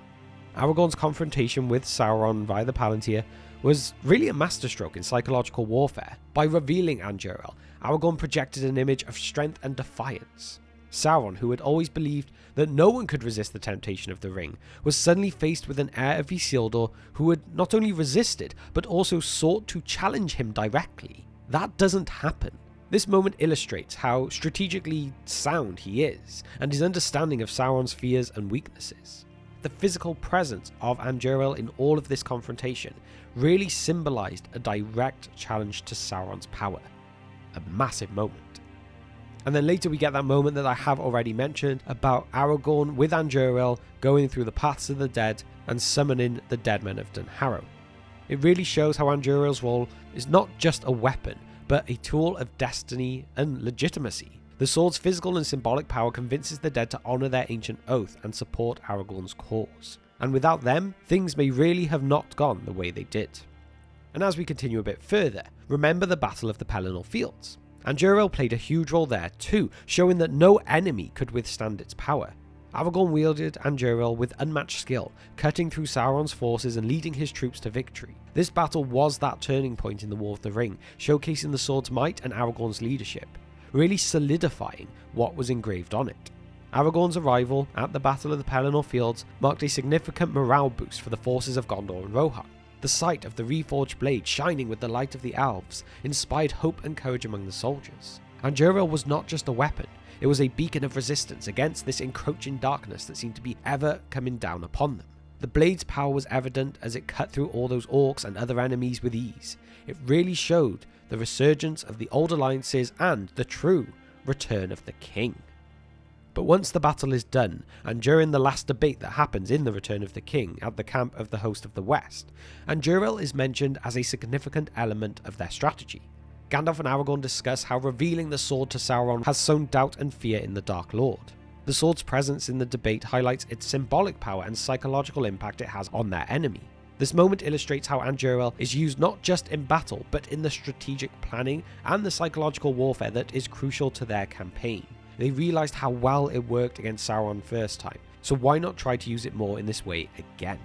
Aragorn's confrontation with Sauron via the Palantir was really a masterstroke in psychological warfare. By revealing Andúril, Aragorn projected an image of strength and defiance. Sauron, who had always believed that no one could resist the temptation of the ring, was suddenly faced with an heir of Isildur who had not only resisted, but also sought to challenge him directly. That doesn't happen. This moment illustrates how strategically sound he is, and his understanding of Sauron's fears and weaknesses. The physical presence of Andúril in all of this confrontation really symbolized a direct challenge to Sauron's power. A massive moment. And then later we get that moment that I have already mentioned about Aragorn with Andúril going through the paths of the dead and summoning the dead men of Dunharrow. It really shows how Andúril's role is not just a weapon, but a tool of destiny and legitimacy. The sword's physical and symbolic power convinces the dead to honour their ancient oath and support Aragorn's cause. And without them, things may really have not gone the way they did. And as we continue a bit further, remember the Battle of the Pelennor Fields. Andúril played a huge role there too, showing that no enemy could withstand its power. Aragorn wielded Andúril with unmatched skill, cutting through Sauron's forces and leading his troops to victory. This battle was that turning point in the War of the Ring, showcasing the sword's might and Aragorn's leadership, really solidifying what was engraved on it. Aragorn's arrival at the Battle of the Pelennor Fields marked a significant morale boost for the forces of Gondor and Rohan. The sight of the reforged blade shining with the light of the elves inspired hope and courage among the soldiers. Andúril was not just a weapon, it was a beacon of resistance against this encroaching darkness that seemed to be ever coming down upon them. The blade's power was evident as it cut through all those orcs and other enemies with ease. It really showed the resurgence of the old alliances and the true return of the king. But once the battle is done, and during the last debate that happens in the Return of the King at the camp of the Host of the West, Andúril is mentioned as a significant element of their strategy. Gandalf and Aragorn discuss how revealing the sword to Sauron has sown doubt and fear in the Dark Lord. The sword's presence in the debate highlights its symbolic power and psychological impact it has on their enemy. This moment illustrates how Andúril is used not just in battle, but in the strategic planning and the psychological warfare that is crucial to their campaign. They realised how well it worked against Sauron first time, so why not try to use it more in this way again?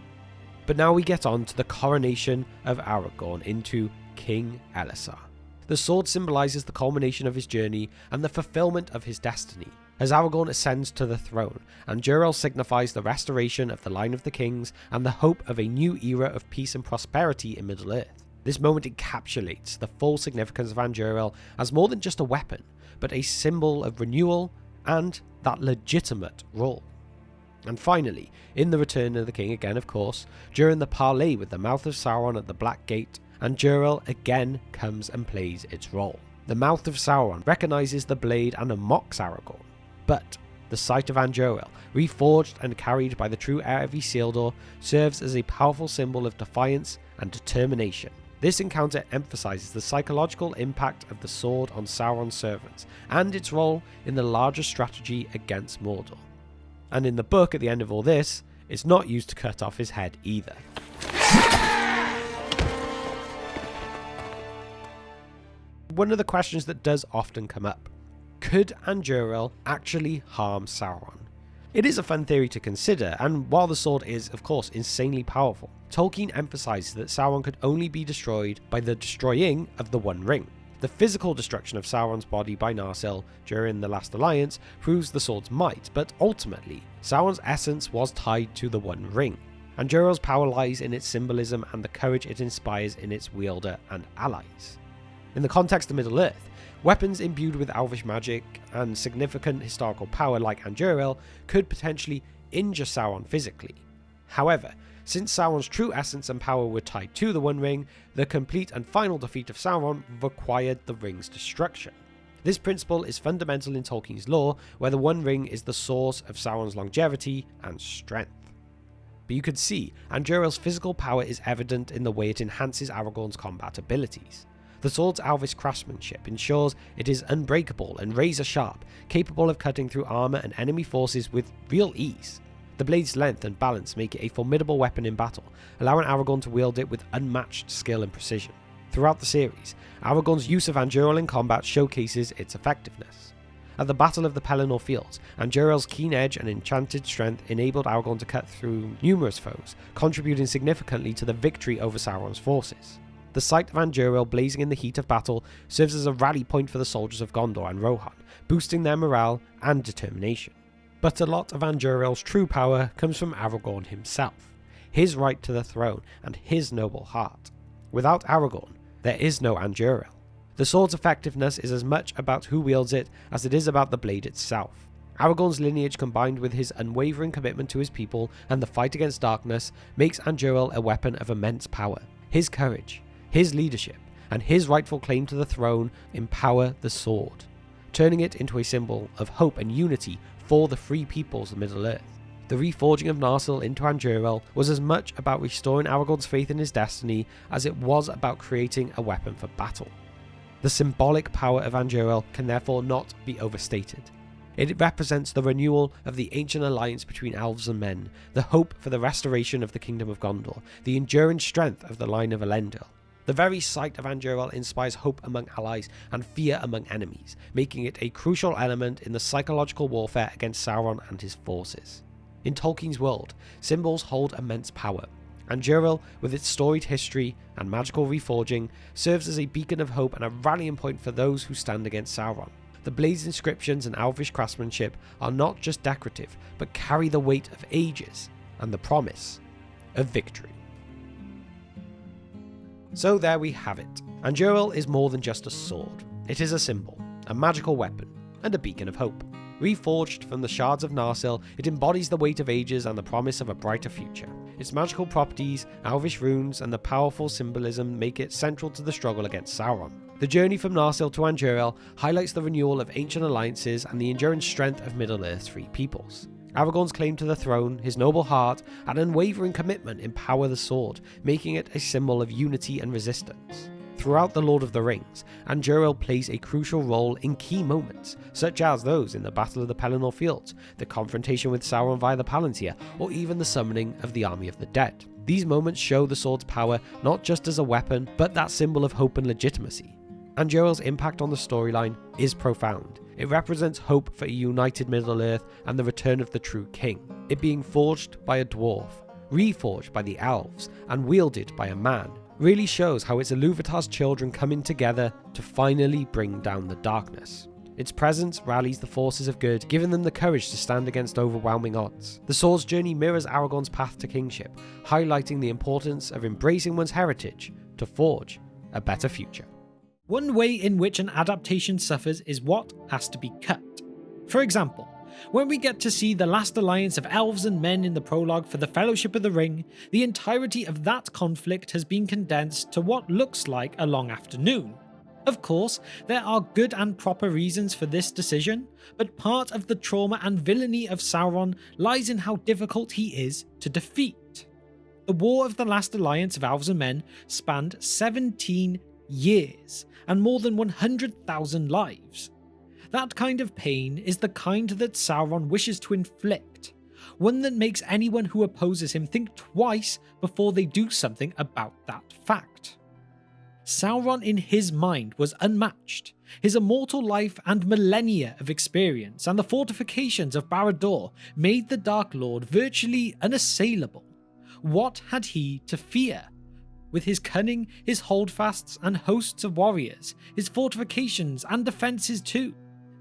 But now we get on to the coronation of Aragorn into King Elessar. The sword symbolises the culmination of his journey and the fulfilment of his destiny. As Aragorn ascends to the throne, Andúril signifies the restoration of the line of the kings and the hope of a new era of peace and prosperity in Middle-earth. This moment encapsulates the full significance of Andúril as more than just a weapon, but a symbol of renewal and that legitimate role. And finally, in the Return of the King again of course, during the parley with the mouth of Sauron at the Black Gate, Andúril again comes and plays its role. The mouth of Sauron recognises the blade and mocks Aragorn, but the sight of Andúril, reforged and carried by the true heir of Isildur, serves as a powerful symbol of defiance and determination. This encounter emphasises the psychological impact of the sword on Sauron's servants, and its role in the larger strategy against Mordor. And in the book, at the end of all this, it's not used to cut off his head either. One of the questions that does often come up: could Andúril actually harm Sauron? It is a fun theory to consider, and while the sword is, of course, insanely powerful, Tolkien emphasises that Sauron could only be destroyed by the destroying of the One Ring. The physical destruction of Sauron's body by Narsil during the Last Alliance proves the sword's might, but ultimately, Sauron's essence was tied to the One Ring. Andúril's power lies in its symbolism and the courage it inspires in its wielder and allies. In the context of Middle-earth, weapons imbued with elvish magic and significant historical power like Andúril could potentially injure Sauron physically. However, since Sauron's true essence and power were tied to the One Ring, the complete and final defeat of Sauron required the ring's destruction. This principle is fundamental in Tolkien's lore, where the One Ring is the source of Sauron's longevity and strength. But you could see, Andúril's physical power is evident in the way it enhances Aragorn's combat abilities. The sword's elvish craftsmanship ensures it is unbreakable and razor sharp, capable of cutting through armour and enemy forces with real ease. The blade's length and balance make it a formidable weapon in battle, allowing Aragorn to wield it with unmatched skill and precision. Throughout the series, Aragorn's use of Andúril in combat showcases its effectiveness. At the Battle of the Pelennor Fields, Andúril's keen edge and enchanted strength enabled Aragorn to cut through numerous foes, contributing significantly to the victory over Sauron's forces. The sight of Andúril blazing in the heat of battle serves as a rally point for the soldiers of Gondor and Rohan, boosting their morale and determination. But a lot of Andúril's true power comes from Aragorn himself, his right to the throne and his noble heart. Without Aragorn, there is no Andúril. The sword's effectiveness is as much about who wields it as it is about the blade itself. Aragorn's lineage, combined with his unwavering commitment to his people and the fight against darkness, makes Andúril a weapon of immense power. His courage, his leadership, and his rightful claim to the throne empower the sword, turning it into a symbol of hope and unity for the free peoples of Middle-earth. The reforging of Narsil into Andúril was as much about restoring Aragorn's faith in his destiny as it was about creating a weapon for battle. The symbolic power of Andúril can therefore not be overstated. It represents the renewal of the ancient alliance between elves and men, the hope for the restoration of the kingdom of Gondor, the enduring strength of the line of Elendil. The very sight of Andúril inspires hope among allies and fear among enemies, making it a crucial element in the psychological warfare against Sauron and his forces. In Tolkien's world, symbols hold immense power. Andúril, with its storied history and magical reforging, serves as a beacon of hope and a rallying point for those who stand against Sauron. The blade's inscriptions and elvish craftsmanship are not just decorative, but carry the weight of ages and the promise of victory. So there we have it. Andúril is more than just a sword. It is a symbol, a magical weapon, and a beacon of hope. Reforged from the shards of Narsil, it embodies the weight of ages and the promise of a brighter future. Its magical properties, elvish runes, and the powerful symbolism make it central to the struggle against Sauron. The journey from Narsil to Andúril highlights the renewal of ancient alliances and the enduring strength of Middle-earth's free peoples. Aragorn's claim to the throne, his noble heart, and unwavering commitment empower the sword, making it a symbol of unity and resistance. Throughout The Lord of the Rings, Andúril plays a crucial role in key moments, such as those in the Battle of the Pelennor Fields, the confrontation with Sauron via the Palantir, or even the summoning of the Army of the Dead. These moments show the sword's power not just as a weapon, but that symbol of hope and legitimacy. Andúril's impact on the storyline is profound. It represents hope for a united Middle-earth and the return of the true king. It being forged by a dwarf, reforged by the elves, and wielded by a man, really shows how it's Ilúvatar's children coming together to finally bring down the darkness. Its presence rallies the forces of good, giving them the courage to stand against overwhelming odds. The sword's journey mirrors Aragorn's path to kingship, highlighting the importance of embracing one's heritage to forge a better future. One way in which an adaptation suffers is what has to be cut. For example, when we get to see the last alliance of elves and men in the prologue for the Fellowship of the Ring, the entirety of that conflict has been condensed to what looks like a long afternoon. Of course, there are good and proper reasons for this decision, but part of the trauma and villainy of Sauron lies in how difficult he is to defeat. The War of the Last Alliance of Elves and Men spanned 17 years and more than 100,000 lives. That kind of pain is the kind that Sauron wishes to inflict, one that makes anyone who opposes him think twice before they do something about that fact. Sauron in his mind was unmatched. His immortal life and millennia of experience and the fortifications of Barad-dûr made the Dark Lord virtually unassailable. What had he to fear? With his cunning, his holdfasts and hosts of warriors, his fortifications and defences too.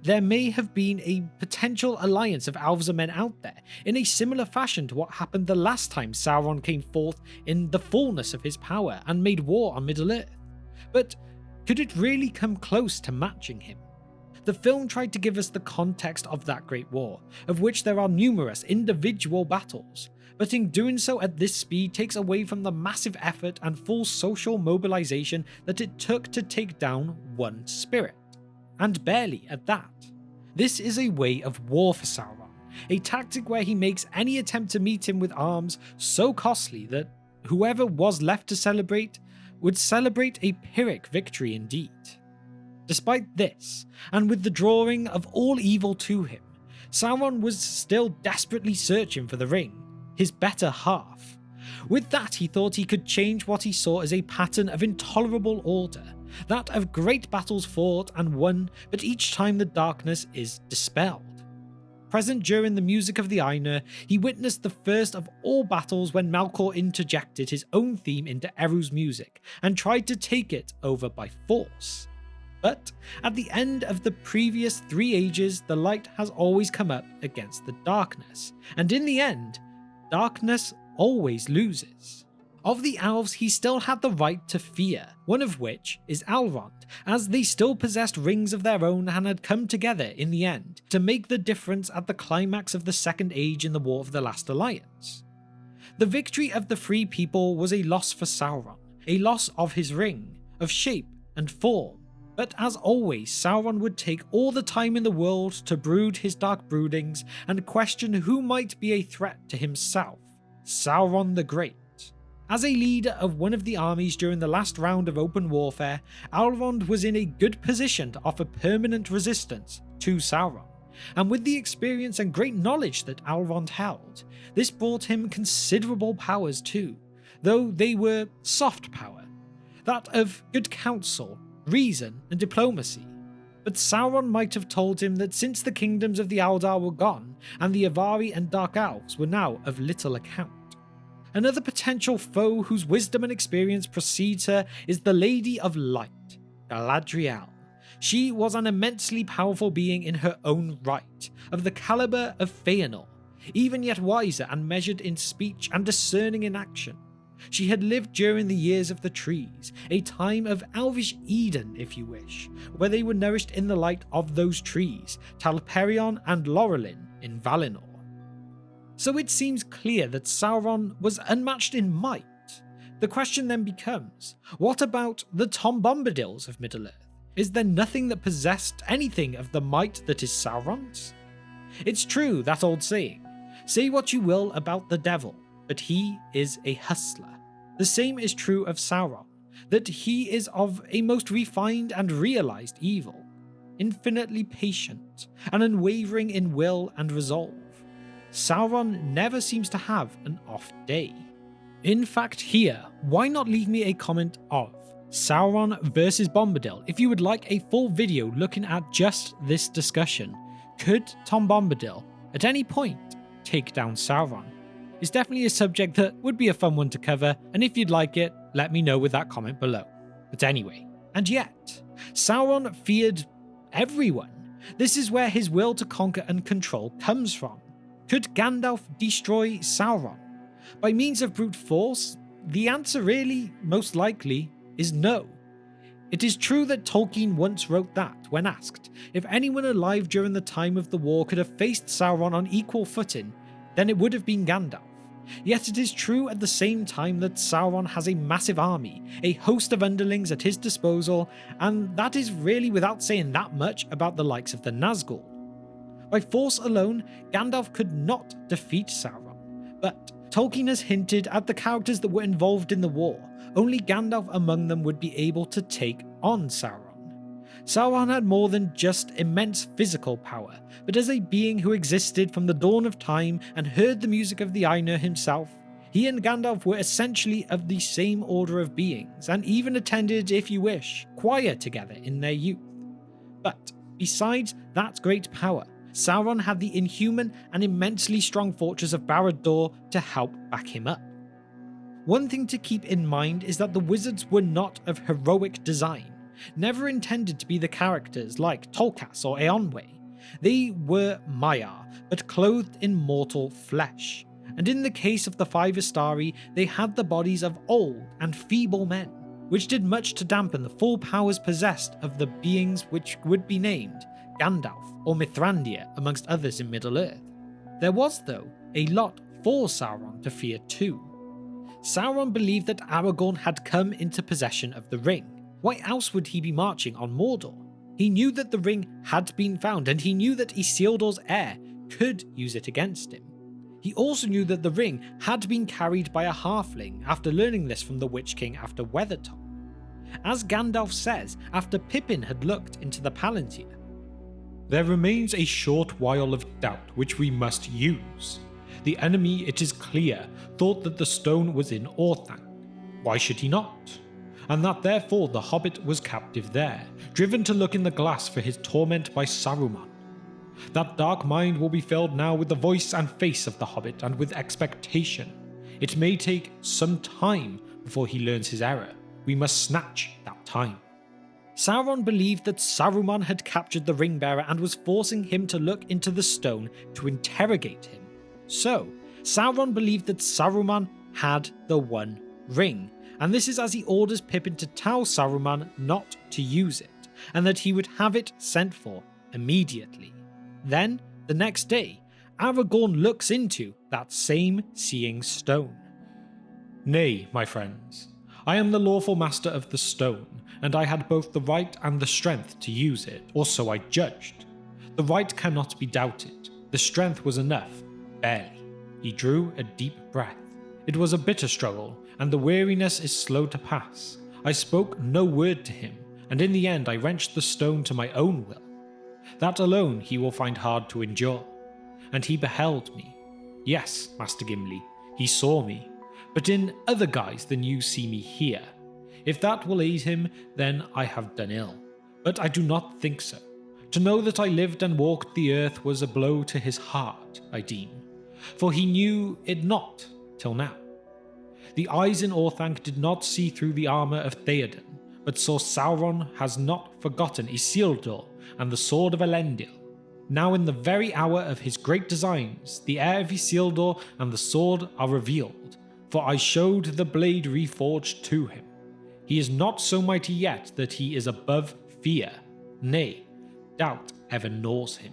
There may have been a potential alliance of elves and men out there, in a similar fashion to what happened the last time Sauron came forth in the fullness of his power and made war on Middle-earth. But could it really come close to matching him? The film tried to give us the context of that great war, of which there are numerous individual battles, but in doing so at this speed takes away from the massive effort and full social mobilization that it took to take down one spirit. And barely at that. This is a way of war for Sauron, a tactic where he makes any attempt to meet him with arms so costly that whoever was left to celebrate would celebrate a Pyrrhic victory indeed. Despite this, and with the drawing of all evil to him, Sauron was still desperately searching for the ring, his better half. With that, he thought he could change what he saw as a pattern of intolerable order, that of great battles fought and won, but each time the darkness is dispelled. Present during the music of the Ainur, he witnessed the first of all battles when Melkor interjected his own theme into Eru's music and tried to take it over by force. But at the end of the previous 3 ages, the light has always come up against the darkness, and in the end, darkness always loses. Of the elves, he still had the right to fear, one of which is Elrond, as they still possessed rings of their own and had come together in the end to make the difference at the climax of the Second Age in the War of the Last Alliance. The victory of the Free People was a loss for Sauron, a loss of his ring, of shape and form, but as always, Sauron would take all the time in the world to brood his dark broodings and question who might be a threat to himself, Sauron the Great. As a leader of one of the armies during the last round of open warfare, Elrond was in a good position to offer permanent resistance to Sauron, and with the experience and great knowledge that Elrond held, this brought him considerable powers too, though they were soft power, that of good counsel, reason and diplomacy. But Sauron might have told him that since the kingdoms of the Eldar were gone, and the Avari and Dark Elves were now of little account. Another potential foe whose wisdom and experience precedes her is the Lady of Light, Galadriel. She was an immensely powerful being in her own right, of the caliber of Feanor, even yet wiser and measured in speech and discerning in action. She had lived during the years of the trees, a time of elvish Eden if you wish, where they were nourished in the light of those trees, Talperion and Lorelin in Valinor. So it seems clear that Sauron was unmatched in might. The question then becomes, what about the Tom Bombadils of Middle-earth? Is there nothing that possessed anything of the might that is Sauron's? It's true, that old saying, say what you will about the devil, but he is a hustler. The same is true of Sauron, that he is of a most refined and realized evil, infinitely patient and unwavering in will and resolve. Sauron never seems to have an off day. In fact here, why not leave me a comment of Sauron versus Bombadil if you would like a full video looking at just this discussion. Could Tom Bombadil at any point take down Sauron? It's definitely a subject that would be a fun one to cover, and if you'd like it, let me know with that comment below. But anyway, and yet, Sauron feared everyone. This is where his will to conquer and control comes from. Could Gandalf destroy Sauron? By means of brute force? The answer really, most likely, is no. It is true that Tolkien once wrote that, when asked if anyone alive during the time of the war could have faced Sauron on equal footing, then it would have been Gandalf. Yet it is true at the same time that Sauron has a massive army, a host of underlings at his disposal, and that is really without saying that much about the likes of the Nazgul. By force alone, Gandalf could not defeat Sauron, but Tolkien has hinted at the characters that were involved in the war. Only Gandalf among them would be able to take on Sauron. Sauron had more than just immense physical power, but as a being who existed from the dawn of time and heard the music of the Ainur himself, he and Gandalf were essentially of the same order of beings, and even attended, if you wish, choir together in their youth. But besides that great power, Sauron had the inhuman and immensely strong fortress of Barad-dûr to help back him up. One thing to keep in mind is that the wizards were not of heroic design, never intended to be the characters like Tolkas or Eonwe. They were Maiar, but clothed in mortal flesh, and in the case of the Five Astari, they had the bodies of old and feeble men, which did much to dampen the full powers possessed of the beings which would be named Gandalf or Mithrandir amongst others in Middle-earth. There was, though, a lot for Sauron to fear too. Sauron believed that Aragorn had come into possession of the ring. Why else would he be marching on Mordor? He knew that the ring had been found, and he knew that Isildur's heir could use it against him. He also knew that the ring had been carried by a halfling after learning this from the Witch King after Weathertop. As Gandalf says after Pippin had looked into the Palantir, "There remains a short while of doubt which we must use. The enemy, it is clear, thought that the stone was in Orthanc. Why should he not? And that therefore the hobbit was captive there, driven to look in the glass for his torment by Saruman. That dark mind will be filled now with the voice and face of the Hobbit and with expectation. It may take some time before he learns his error. We must snatch that time. Sauron believed that Saruman had captured the Ringbearer and was forcing him to look into the stone to interrogate him. So, Sauron believed that Saruman had the One Ring, and this is as he orders Pippin to tell Saruman not to use it, and that he would have it sent for immediately. Then, the next day, Aragorn looks into that same seeing stone. Nay, my friends, I am the lawful master of the stone, and I had both the right and the strength to use it, or so I judged. The right cannot be doubted. The strength was enough, barely. He drew a deep breath. It was a bitter struggle, and the weariness is slow to pass. I spoke no word to him, and in the end I wrenched the stone to my own will. That alone he will find hard to endure. And he beheld me. Yes, Master Gimli, he saw me, but in other guise than you see me here. If that will aid him, then I have done ill. But I do not think so. To know that I lived and walked the earth was a blow to his heart, I deem, for he knew it not till now. The eyes in Orthanc did not see through the armour of Theoden, but saw Sauron has not forgotten Isildur and the sword of Elendil. Now in the very hour of his great designs, the heir of Isildur and the sword are revealed, for I showed the blade reforged to him. He is not so mighty yet that he is above fear, nay, doubt ever gnaws him.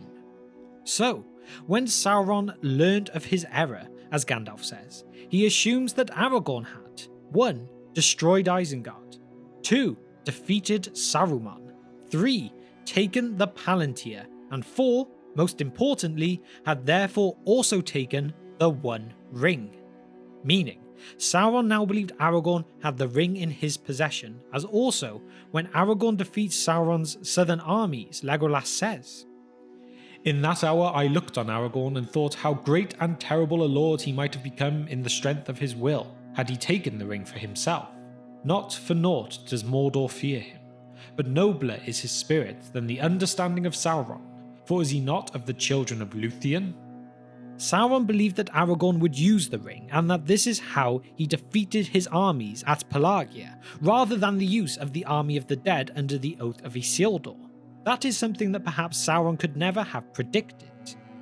So, when Sauron learned of his error, as Gandalf says, he assumes that Aragorn had 1. Destroyed Isengard, 2. Defeated Saruman, 3. Taken the Palantir, and 4. Most importantly, had therefore also taken the One Ring. Meaning, Sauron now believed Aragorn had the ring in his possession, as also, when Aragorn defeats Sauron's southern armies, Legolas says, "In that hour I looked on Aragorn and thought how great and terrible a lord he might have become in the strength of his will, had he taken the ring for himself. Not for naught does Mordor fear him, but nobler is his spirit than the understanding of Sauron, for is he not of the children of Luthien?" Sauron believed that Aragorn would use the ring, and that this is how he defeated his armies at Pelagia, rather than the use of the army of the dead under the oath of Isildur. That is something that perhaps Sauron could never have predicted.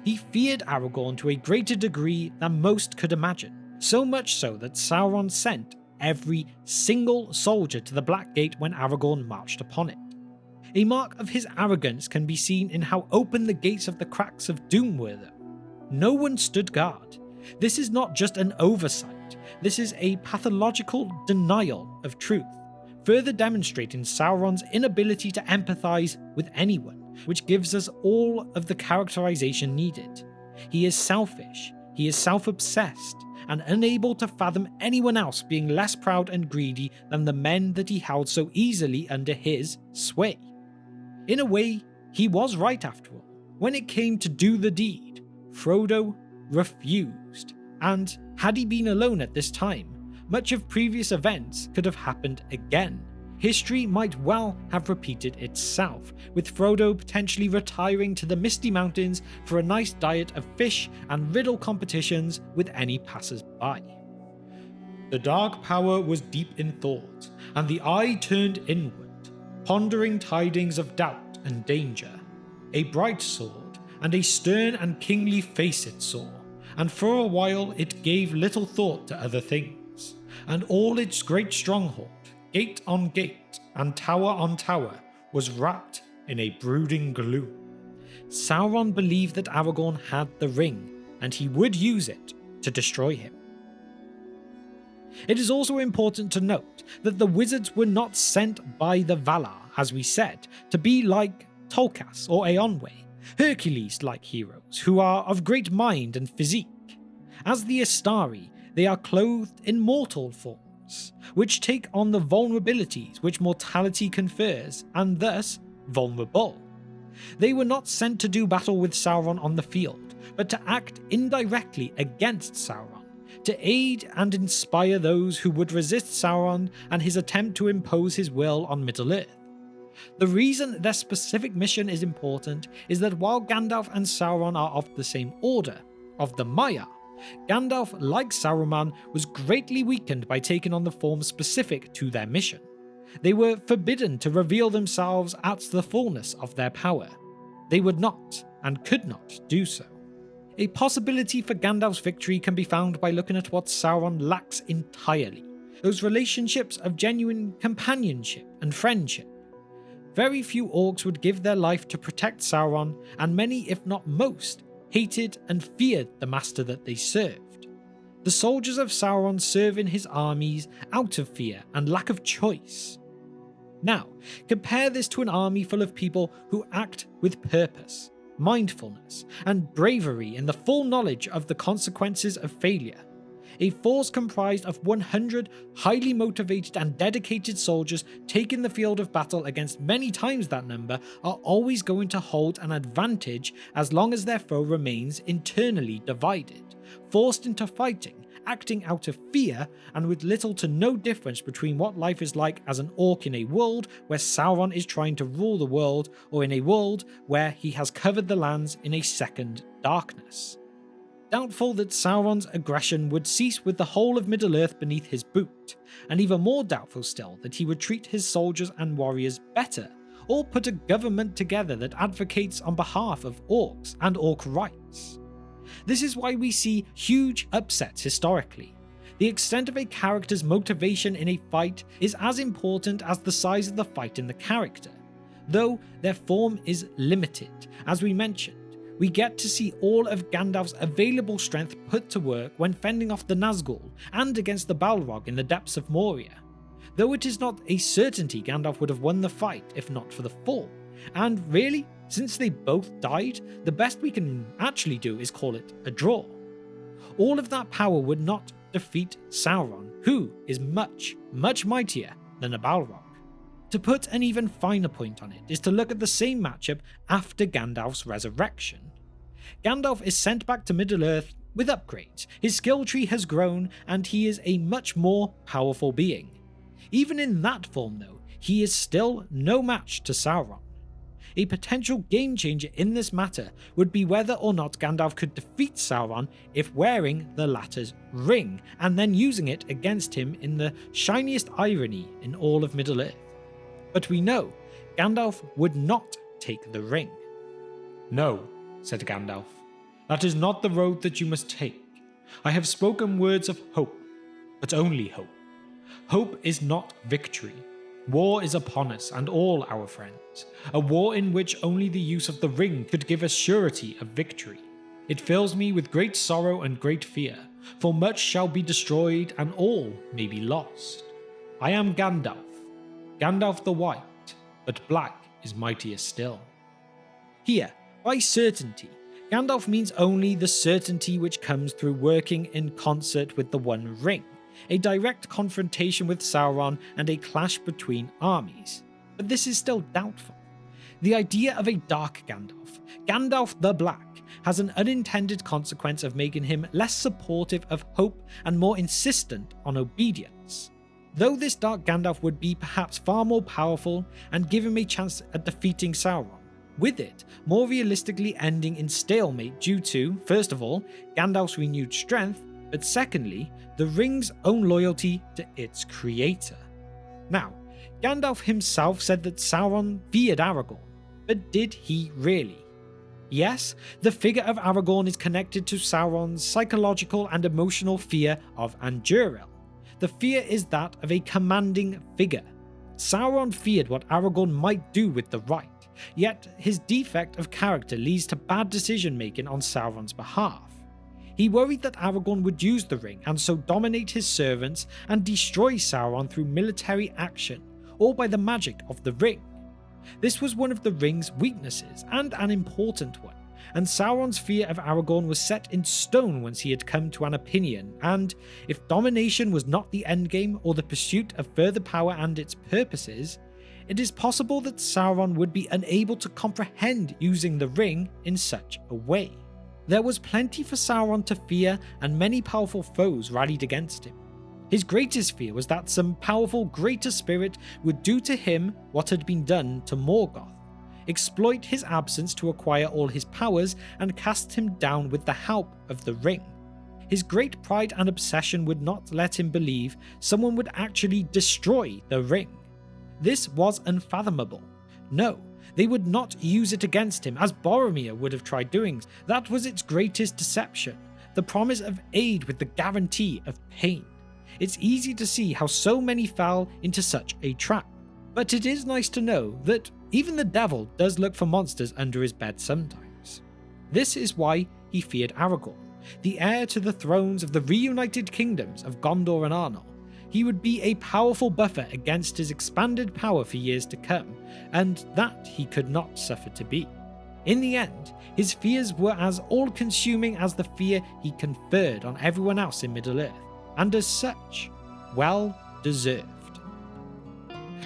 He feared Aragorn to a greater degree than most could imagine, so much so that Sauron sent every single soldier to the Black Gate when Aragorn marched upon it. A mark of his arrogance can be seen in how open the gates of the cracks of Doom were though. No one stood guard. This is not just an oversight, this is a pathological denial of truth, further demonstrating Sauron's inability to empathise with anyone, which gives us all of the characterization needed. He is selfish, he is self-obsessed, and unable to fathom anyone else being less proud and greedy than the men that he held so easily under his sway. In a way, he was right after all. When it came to do the deed, Frodo refused, and had he been alone at this time, much of previous events could have happened again. History might well have repeated itself, with Frodo potentially retiring to the Misty Mountains for a nice diet of fish and riddle competitions with any passers-by. The Dark Power was deep in thought, and the eye turned inward, pondering tidings of doubt and danger. A bright sword and a stern and kingly face it saw, and for a while it gave little thought to other things, and all its great stronghold, gate on gate and tower on tower, was wrapped in a brooding gloom. Sauron believed that Aragorn had the ring, and he would use it to destroy him. It is also important to note that the wizards were not sent by the Valar, as we said, to be like Tolkas or Eonwe, Hercules-like heroes who are of great mind and physique. As the Istari, they are clothed in mortal forms, which take on the vulnerabilities which mortality confers, and thus vulnerable. They were not sent to do battle with Sauron on the field, but to act indirectly against Sauron, to aid and inspire those who would resist Sauron and his attempt to impose his will on Middle-earth. The reason their specific mission is important is that while Gandalf and Sauron are of the same order, of the Maiar, Gandalf, like Saruman, was greatly weakened by taking on the form specific to their mission. They were forbidden to reveal themselves at the fullness of their power. They would not, and could not, do so. A possibility for Gandalf's victory can be found by looking at what Sauron lacks entirely, those relationships of genuine companionship and friendship. Very few orcs would give their life to protect Sauron, and many, if not most, hated and feared the master that they served. The soldiers of Sauron serve in his armies out of fear and lack of choice. Now, compare this to an army full of people who act with purpose, mindfulness, and bravery in the full knowledge of the consequences of failure. A force comprised of 100 highly motivated and dedicated soldiers taking the field of battle against many times that number are always going to hold an advantage as long as their foe remains internally divided, forced into fighting, acting out of fear, and with little to no difference between what life is like as an orc in a world where Sauron is trying to rule the world, or in a world where he has covered the lands in a second darkness. Doubtful that Sauron's aggression would cease with the whole of Middle-earth beneath his boot, and even more doubtful still that he would treat his soldiers and warriors better, or put a government together that advocates on behalf of orcs and orc rights. This is why we see huge upsets historically. The extent of a character's motivation in a fight is as important as the size of the fight in the character, though their form is limited, as we mentioned. We get to see all of Gandalf's available strength put to work when fending off the Nazgul and against the Balrog in the depths of Moria. Though it is not a certainty Gandalf would have won the fight if not for the fall, and really, since they both died, the best we can actually do is call it a draw. All of that power would not defeat Sauron, who is much, much mightier than a Balrog. To put an even finer point on it is to look at the same matchup after Gandalf's resurrection. Gandalf is sent back to Middle-earth with upgrades, his skill tree has grown, and he is a much more powerful being. Even in that form though, he is still no match to Sauron. A potential game changer in this matter would be whether or not Gandalf could defeat Sauron if wearing the latter's ring, and then using it against him in the shiniest irony in all of Middle-earth. But we know Gandalf would not take the ring. "No," said Gandalf, "that is not the road that you must take. I have spoken words of hope, but only hope. Hope is not victory. War is upon us and all our friends, a war in which only the use of the ring could give us surety of victory. It fills me with great sorrow and great fear, for much shall be destroyed and all may be lost. I am Gandalf, Gandalf the White, but black is mightier still." Here, by certainty, Gandalf means only the certainty which comes through working in concert with the One Ring, a direct confrontation with Sauron and a clash between armies. But this is still doubtful. The idea of a dark Gandalf, Gandalf the Black, has an unintended consequence of making him less supportive of hope and more insistent on obedience. Though this dark Gandalf would be perhaps far more powerful and give him a chance at defeating Sauron, with it more realistically ending in stalemate due to, first of all, Gandalf's renewed strength, but secondly, the ring's own loyalty to its creator. Now, Gandalf himself said that Sauron feared Aragorn, but did he really? Yes, the figure of Aragorn is connected to Sauron's psychological and emotional fear of Andúril. The fear is that of a commanding figure. Sauron feared what Aragorn might do with the right, yet his defect of character leads to bad decision making on Sauron's behalf. He worried that Aragorn would use the ring and so dominate his servants and destroy Sauron through military action, or by the magic of the ring. This was one of the ring's weaknesses, and an important one, and Sauron's fear of Aragorn was set in stone once he had come to an opinion, and if domination was not the endgame or the pursuit of further power and its purposes, it is possible that Sauron would be unable to comprehend using the ring in such a way. There was plenty for Sauron to fear, and many powerful foes rallied against him. His greatest fear was that some powerful greater spirit would do to him what had been done to Morgoth, exploit his absence to acquire all his powers and cast him down with the help of the ring. His great pride and obsession would not let him believe someone would actually destroy the ring. This was unfathomable. No, they would not use it against him, as Boromir would have tried doing. That was its greatest deception, the promise of aid with the guarantee of pain. It's easy to see how so many fell into such a trap. But it is nice to know that even the devil does look for monsters under his bed sometimes. This is why he feared Aragorn, the heir to the thrones of the reunited kingdoms of Gondor and Arnor. He would be a powerful buffer against his expanded power for years to come, and that he could not suffer to be. In the end, his fears were as all-consuming as the fear he conferred on everyone else in Middle-earth, and as such, well deserved.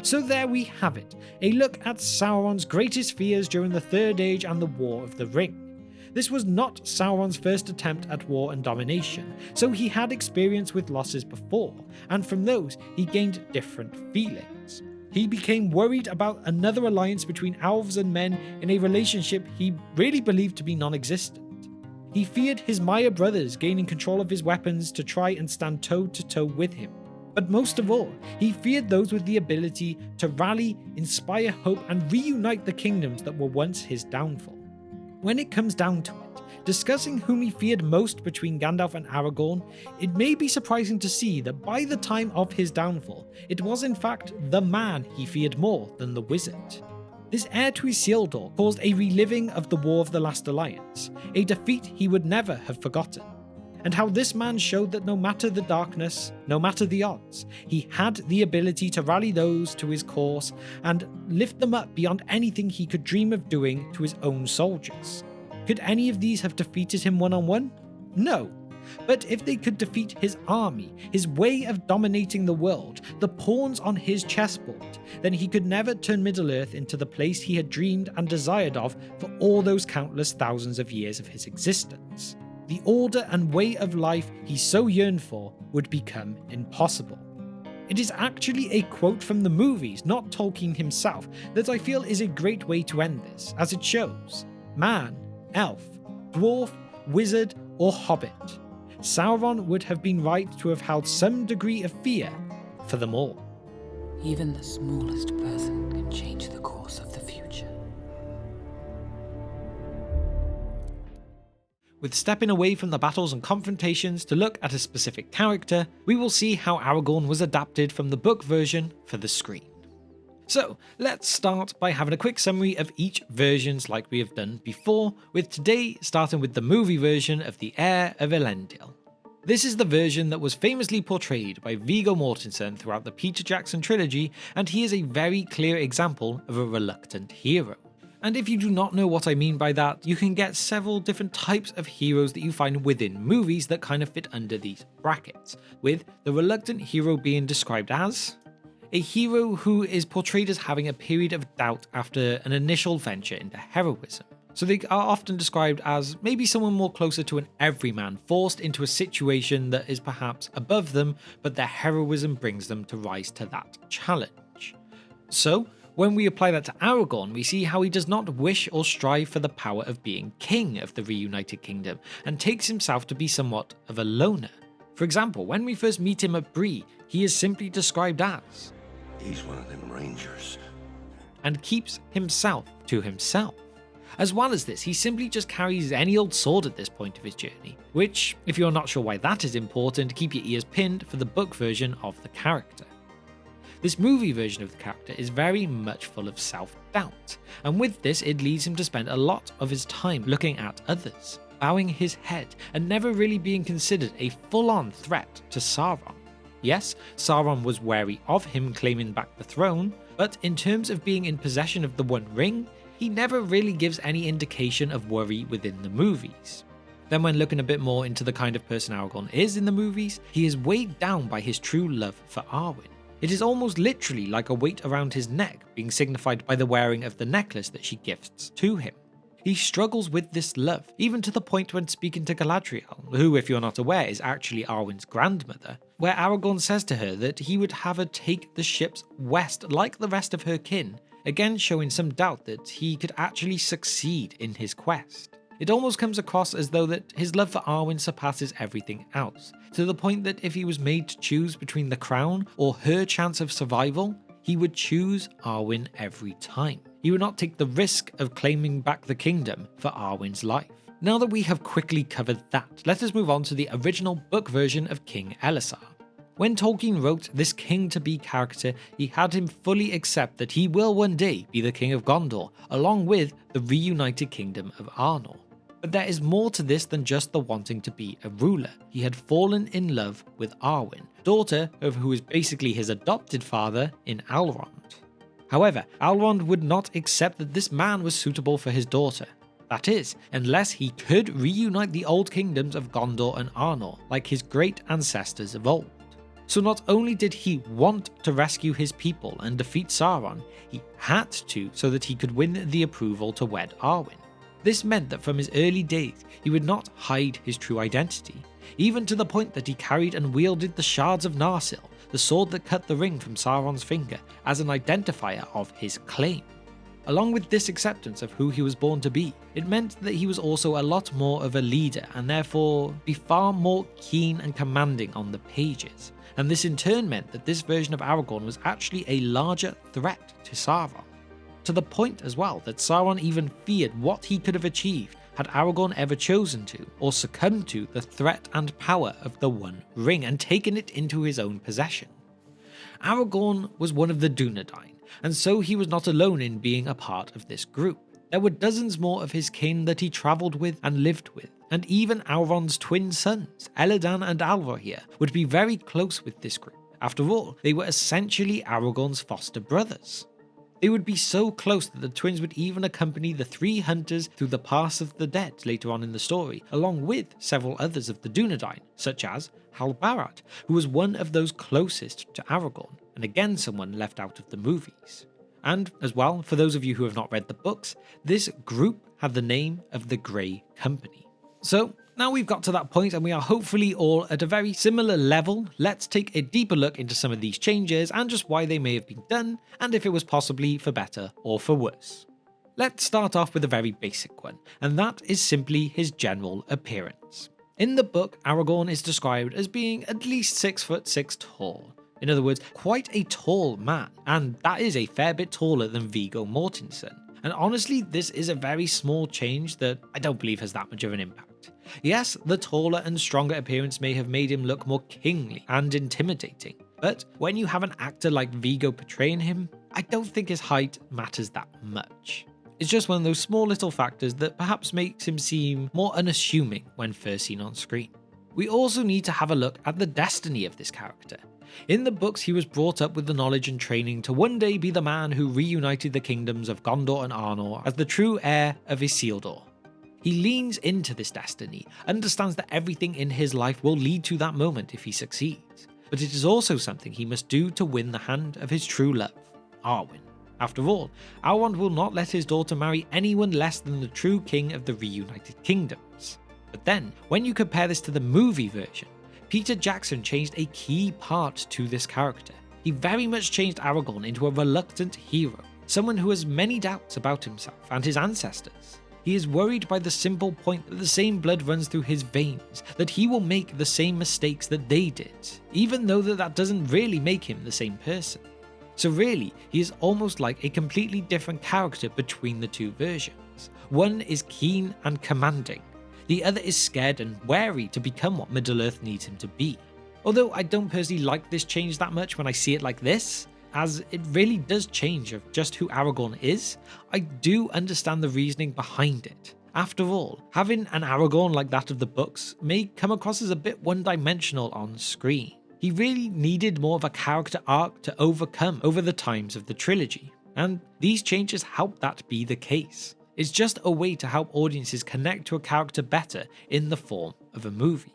So there we have it, a look at Sauron's greatest fears during the Third Age and the War of the Ring. This was not Sauron's first attempt at war and domination, so he had experience with losses before, and from those he gained different feelings. He became worried about another alliance between elves and men in a relationship he really believed to be non-existent. He feared his Maya brothers gaining control of his weapons to try and stand toe-to-toe with him. But most of all, he feared those with the ability to rally, inspire hope, and reunite the kingdoms that were once his downfall. When it comes down to it, discussing whom he feared most between Gandalf and Aragorn, it may be surprising to see that by the time of his downfall, it was in fact the man he feared more than the wizard. This heir to Isildur caused a reliving of the War of the Last Alliance, a defeat he would never have forgotten, and how this man showed that no matter the darkness, no matter the odds, he had the ability to rally those to his cause and lift them up beyond anything he could dream of doing to his own soldiers. Could any of these have defeated him one-on-one? No. But if they could defeat his army, his way of dominating the world, the pawns on his chessboard, then he could never turn Middle-earth into the place he had dreamed and desired of for all those countless thousands of years of his existence. The order and way of life he so yearned for would become impossible. It is actually a quote from the movies, not Tolkien himself, that I feel is a great way to end this, as it shows: man, elf, dwarf, wizard, or hobbit, Sauron would have been right to have held some degree of fear for them all. Even the smallest person can change the course of the future. With stepping away from the battles and confrontations to look at a specific character, we will see how Aragorn was adapted from the book version for the screen. So, let's start by having a quick summary of each versions like we have done before, with today starting with the movie version of the Heir of Elendil. This is the version that was famously portrayed by Viggo Mortensen throughout the Peter Jackson trilogy, and he is a very clear example of a reluctant hero. And if you do not know what I mean by that, you can get several different types of heroes that you find within movies that kind of fit under these brackets, with the reluctant hero being described as a hero who is portrayed as having a period of doubt after an initial venture into heroism. So they are often described as maybe someone more closer to an everyman, forced into a situation that is perhaps above them, but their heroism brings them to rise to that challenge. So, when we apply that to Aragorn, we see how he does not wish or strive for the power of being king of the reunited kingdom, and takes himself to be somewhat of a loner. For example, when we first meet him at Bree, he is simply described as He's one of them rangers. and keeps himself to himself. As well as this, he simply just carries any old sword at this point of his journey, which, if you're not sure why that is important, keep your ears pinned for the book version of the character. This movie version of the character is very much full of self-doubt, and with this it leads him to spend a lot of his time looking at others, bowing his head, and never really being considered a full-on threat to Sauron. Yes, Sauron was wary of him claiming back the throne, but in terms of being in possession of the One Ring, he never really gives any indication of worry within the movies. Then when looking a bit more into the kind of person Aragorn is in the movies, he is weighed down by his true love for Arwen. It is almost literally like a weight around his neck, being signified by the wearing of the necklace that she gifts to him. He struggles with this love, even to the point when speaking to Galadriel, who, if you're not aware, is actually Arwen's grandmother. where Aragorn says to her that he would have her take the ships west like the rest of her kin, again showing some doubt that he could actually succeed in his quest. It almost comes across as though that his love for Arwen surpasses everything else, to the point that if he was made to choose between the crown or her chance of survival, he would choose Arwen every time. He would not take the risk of claiming back the kingdom for Arwen's life. Now that we have quickly covered that, let us move on to the original book version of King Elessar. When Tolkien wrote this king-to-be character, he had him fully accept that he will one day be the king of Gondor, along with the reunited kingdom of Arnor. But there is more to this than just the wanting to be a ruler. He had fallen in love with Arwen, daughter of who is basically his adopted father in Elrond. However, Elrond would not accept that this man was suitable for his daughter. That is, unless he could reunite the old kingdoms of Gondor and Arnor, like his great ancestors of old. So not only did he want to rescue his people and defeat Sauron, he had to so that he could win the approval to wed Arwen. This meant that from his early days, he would not hide his true identity, even to the point that he carried and wielded the shards of Narsil, the sword that cut the ring from Sauron's finger, as an identifier of his claim. Along with this acceptance of who he was born to be, it meant that he was also a lot more of a leader and therefore be far more keen and commanding on the pages. And this in turn meant that this version of Aragorn was actually a larger threat to Sauron. To the point as well that Sauron even feared what he could have achieved had Aragorn ever chosen to, or succumbed to, the threat and power of the One Ring and taken it into his own possession. Aragorn was one of the Dunedain, and so he was not alone in being a part of this group. There were dozens more of his kin that he travelled with and lived with, and even Elrond's twin sons, Elladan and Alrohir, would be very close with this group. After all, they were essentially Aragorn's foster brothers. They would be so close that the twins would even accompany the three hunters through the Pass of the Dead later on in the story, along with several others of the Dunedain, such as Halbarad, who was one of those closest to Aragorn, and again someone left out of the movies. And, as well, for those of you who have not read the books, this group had the name of the Grey Company. So, now we've got to that point and we are hopefully all at a very similar level, let's take a deeper look into some of these changes and just why they may have been done, and if it was possibly for better or for worse. Let's start off with a very basic one, and that is simply his general appearance. In the book, Aragorn is described as being at least 6'6" tall. In other words, quite a tall man, and that is a fair bit taller than Viggo Mortensen. And honestly, this is a very small change that I don't believe has that much of an impact. Yes, the taller and stronger appearance may have made him look more kingly and intimidating, but when you have an actor like Viggo portraying him, I don't think his height matters that much. It's just one of those small little factors that perhaps makes him seem more unassuming when first seen on screen. We also need to have a look at the destiny of this character. In the books, he was brought up with the knowledge and training to one day be the man who reunited the kingdoms of Gondor and Arnor as the true heir of Isildur. He leans into this destiny, understands that everything in his life will lead to that moment if he succeeds, but it is also something he must do to win the hand of his true love, Arwen. After all, Elrond will not let his daughter marry anyone less than the true king of the reunited kingdoms. But then, when you compare this to the movie version, Peter Jackson changed a key part to this character. He very much changed Aragorn into a reluctant hero, someone who has many doubts about himself and his ancestors. He is worried by the simple point that the same blood runs through his veins, that he will make the same mistakes that they did, even though that doesn't really make him the same person. So really, he is almost like a completely different character between the two versions. One is keen and commanding, the other is scared and wary to become what Middle-earth needs him to be. Although I don't personally like this change that much when I see it like this, as it really does change of just who Aragorn is, I do understand the reasoning behind it. After all, having an Aragorn like that of the books may come across as a bit one-dimensional on screen. He really needed more of a character arc to overcome over the times of the trilogy, and these changes help that be the case. It's just a way to help audiences connect to a character better in the form of a movie.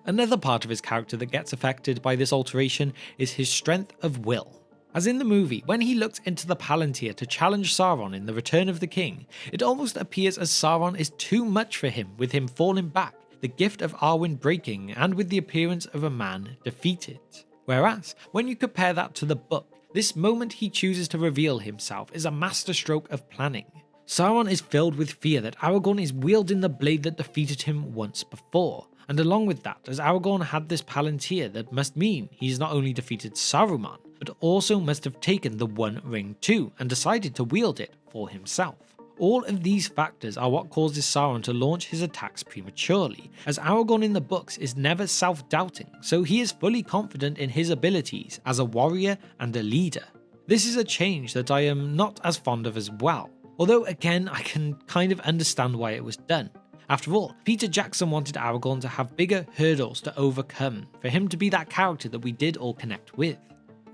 Another part of his character that gets affected by this alteration is his strength of will. As in the movie, when he looked into the Palantir to challenge Sauron in The Return of the King, it almost appears as Sauron is too much for him, with him falling back, the gift of Arwen breaking and with the appearance of a man defeated. Whereas, when you compare that to the book, this moment he chooses to reveal himself is a masterstroke of planning. Sauron is filled with fear that Aragorn is wielding the blade that defeated him once before, and along with that, as Aragorn had this palantir, that must mean he's not only defeated Saruman, but also must have taken the One Ring too, and decided to wield it for himself. All of these factors are what causes Sauron to launch his attacks prematurely, as Aragorn in the books is never self-doubting, so he is fully confident in his abilities as a warrior and a leader. This is a change that I am not as fond of as well, although again I can kind of understand why it was done. After all, Peter Jackson wanted Aragorn to have bigger hurdles to overcome, for him to be that character that we did all connect with.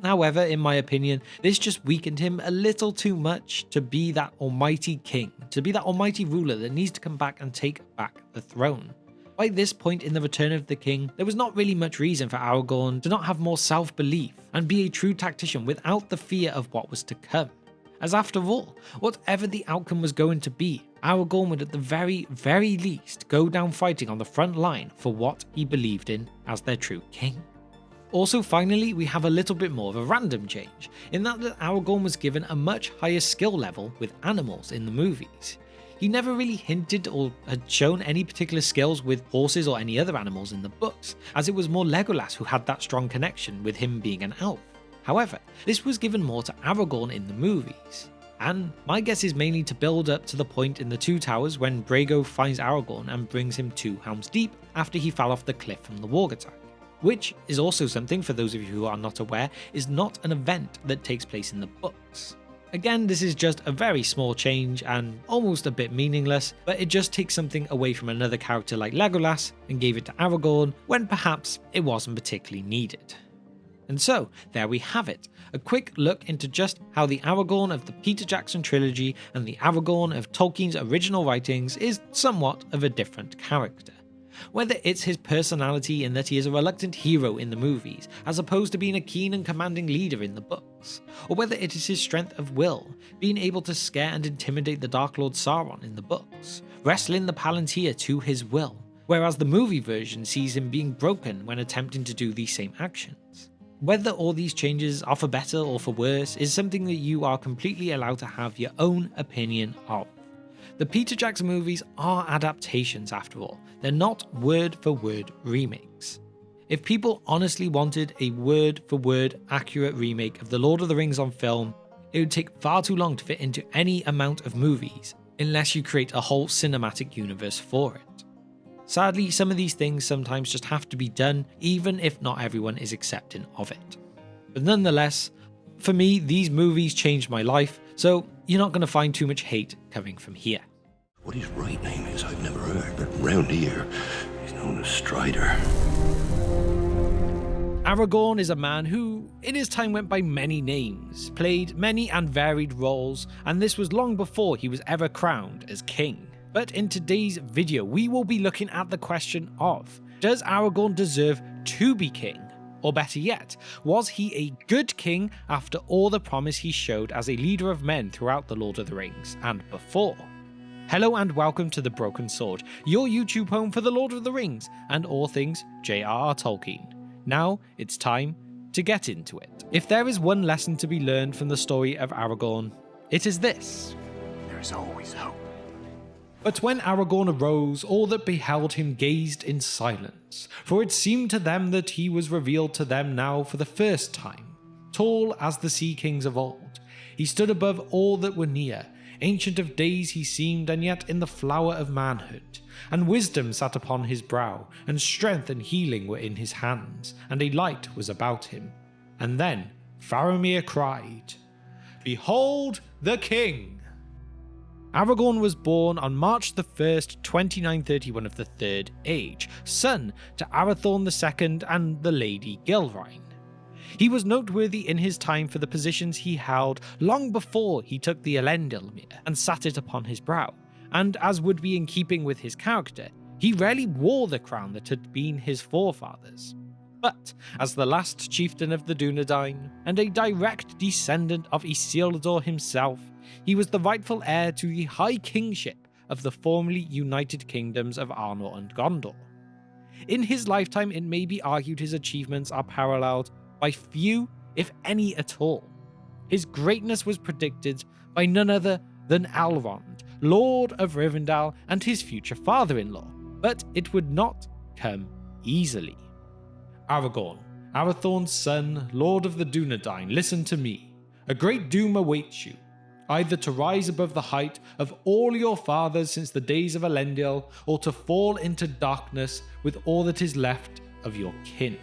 However, in my opinion, this just weakened him a little too much to be that almighty king, to be that almighty ruler that needs to come back and take back the throne. By this point in the Return of the King, there was not really much reason for Aragorn to not have more self-belief and be a true tactician without the fear of what was to come. As after all, whatever the outcome was going to be, Aragorn would at the very least go down fighting on the front line for what he believed in as their true king. Also, finally, we have a little bit more of a random change, in that Aragorn was given a much higher skill level with animals in the movies. He never really hinted or had shown any particular skills with horses or any other animals in the books, as it was more Legolas who had that strong connection with him being an elf. However, this was given more to Aragorn in the movies, and my guess is mainly to build up to the point in the Two Towers when Brago finds Aragorn and brings him to Helm's Deep after he fell off the cliff from the Warg-Attack. Which is also something, for those of you who are not aware, is not an event that takes place in the books. Again, this is just a very small change and almost a bit meaningless, but it just takes something away from another character like Legolas and gave it to Aragorn when perhaps it wasn't particularly needed. And so, there we have it, a quick look into just how the Aragorn of the Peter Jackson trilogy and the Aragorn of Tolkien's original writings is somewhat of a different character. Whether it's his personality in that he is a reluctant hero in the movies, as opposed to being a keen and commanding leader in the books, or whether it is his strength of will, being able to scare and intimidate the Dark Lord Sauron in the books, wrestling the Palantir to his will, whereas the movie version sees him being broken when attempting to do these same actions. Whether all these changes are for better or for worse is something that you are completely allowed to have your own opinion of. The Peter Jackson movies are adaptations after all, they're not word-for-word remakes. If people honestly wanted a word-for-word accurate remake of The Lord of the Rings on film, it would take far too long to fit into any amount of movies, unless you create a whole cinematic universe for it. Sadly, some of these things sometimes just have to be done, even if not everyone is accepting of it. But nonetheless, for me, these movies changed my life, so you're not going to find too much hate coming from here. What his right name is, I've never heard, but round here, he's known as Strider. Aragorn is a man who, in his time, went by many names, played many and varied roles, and this was long before he was ever crowned as king. But in today's video, we will be looking at the question of, does Aragorn deserve to be king? Or better yet, was he a good king after all the promise he showed as a leader of men throughout The Lord of the Rings and before? Hello and welcome to The Broken Sword, your YouTube home for The Lord of the Rings and all things J.R.R. Tolkien. Now it's time to get into it. If there is one lesson to be learned from the story of Aragorn, it is this. There is always hope. But when Aragorn arose, all that beheld him gazed in silence, for it seemed to them that he was revealed to them now for the first time. Tall as the sea kings of old, he stood above all that were near. Ancient of days he seemed, and yet in the flower of manhood. And wisdom sat upon his brow, and strength and healing were in his hands, and a light was about him. And then Faramir cried, "Behold the king!" Aragorn was born on March the 1st, 2931 of the Third Age, son to Arathorn II and the Lady Gilrain. He was noteworthy in his time for the positions he held long before he took the Elendilmere and sat it upon his brow, and as would be in keeping with his character, he rarely wore the crown that had been his forefathers. But as the last chieftain of the Dunedain, and a direct descendant of Isildur himself, he was the rightful heir to the high kingship of the formerly united kingdoms of Arnor and Gondor. In his lifetime, it may be argued his achievements are paralleled by few, if any at all. His greatness was predicted by none other than Elrond, Lord of Rivendell and his future father-in-law, but it would not come easily. Aragorn, Arathorn's son, Lord of the Dunedain, listen to me. A great doom awaits you, either to rise above the height of all your fathers since the days of Elendil, or to fall into darkness with all that is left of your kin.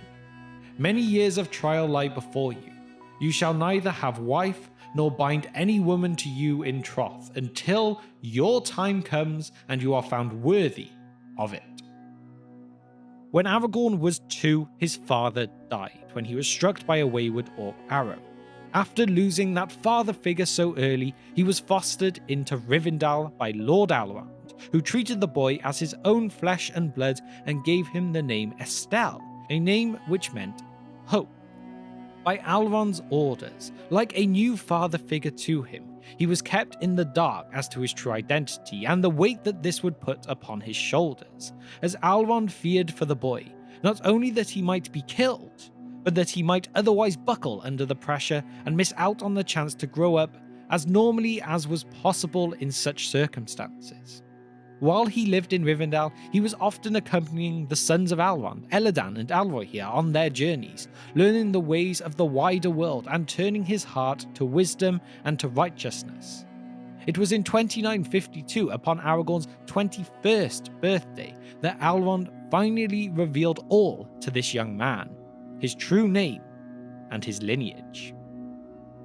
Many years of trial lie before you. You shall neither have wife nor bind any woman to you in troth until your time comes and you are found worthy of it. When Aragorn was 2, his father died when he was struck by a wayward orc arrow. After losing that father figure so early, he was fostered into Rivendell by Lord Elrond, who treated the boy as his own flesh and blood and gave him the name Estelle, a name which meant hope. By Elrond's orders, like a new father figure to him, he was kept in the dark as to his true identity and the weight that this would put upon his shoulders, as Elrond feared for the boy, not only that he might be killed, but that he might otherwise buckle under the pressure and miss out on the chance to grow up as normally as was possible in such circumstances. While he lived in Rivendell, he was often accompanying the sons of Elrond, Elladan and Elrohir on their journeys, learning the ways of the wider world and turning his heart to wisdom and to righteousness. It was in 2952, upon Aragorn's 21st birthday, that Elrond finally revealed all to this young man, his true name and his lineage.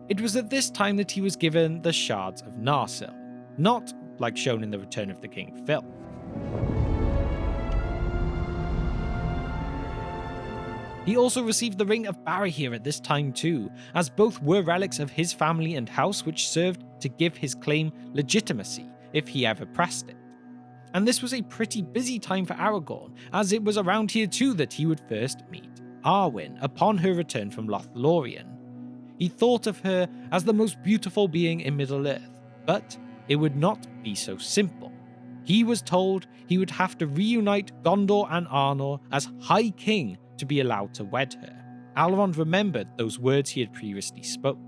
It was at this time that he was given the Shards of Narsil, not like shown in the Return of the King film. He also received the Ring of Barahir at this time too, as both were relics of his family and house which served to give his claim legitimacy if he ever pressed it. And this was a pretty busy time for Aragorn, as it was around here too that he would first meet Arwen upon her return from Lothlorien. He thought of her as the most beautiful being in Middle-earth, but it would not be so simple. He was told he would have to reunite Gondor and Arnor as High King to be allowed to wed her. Elrond remembered those words he had previously spoke.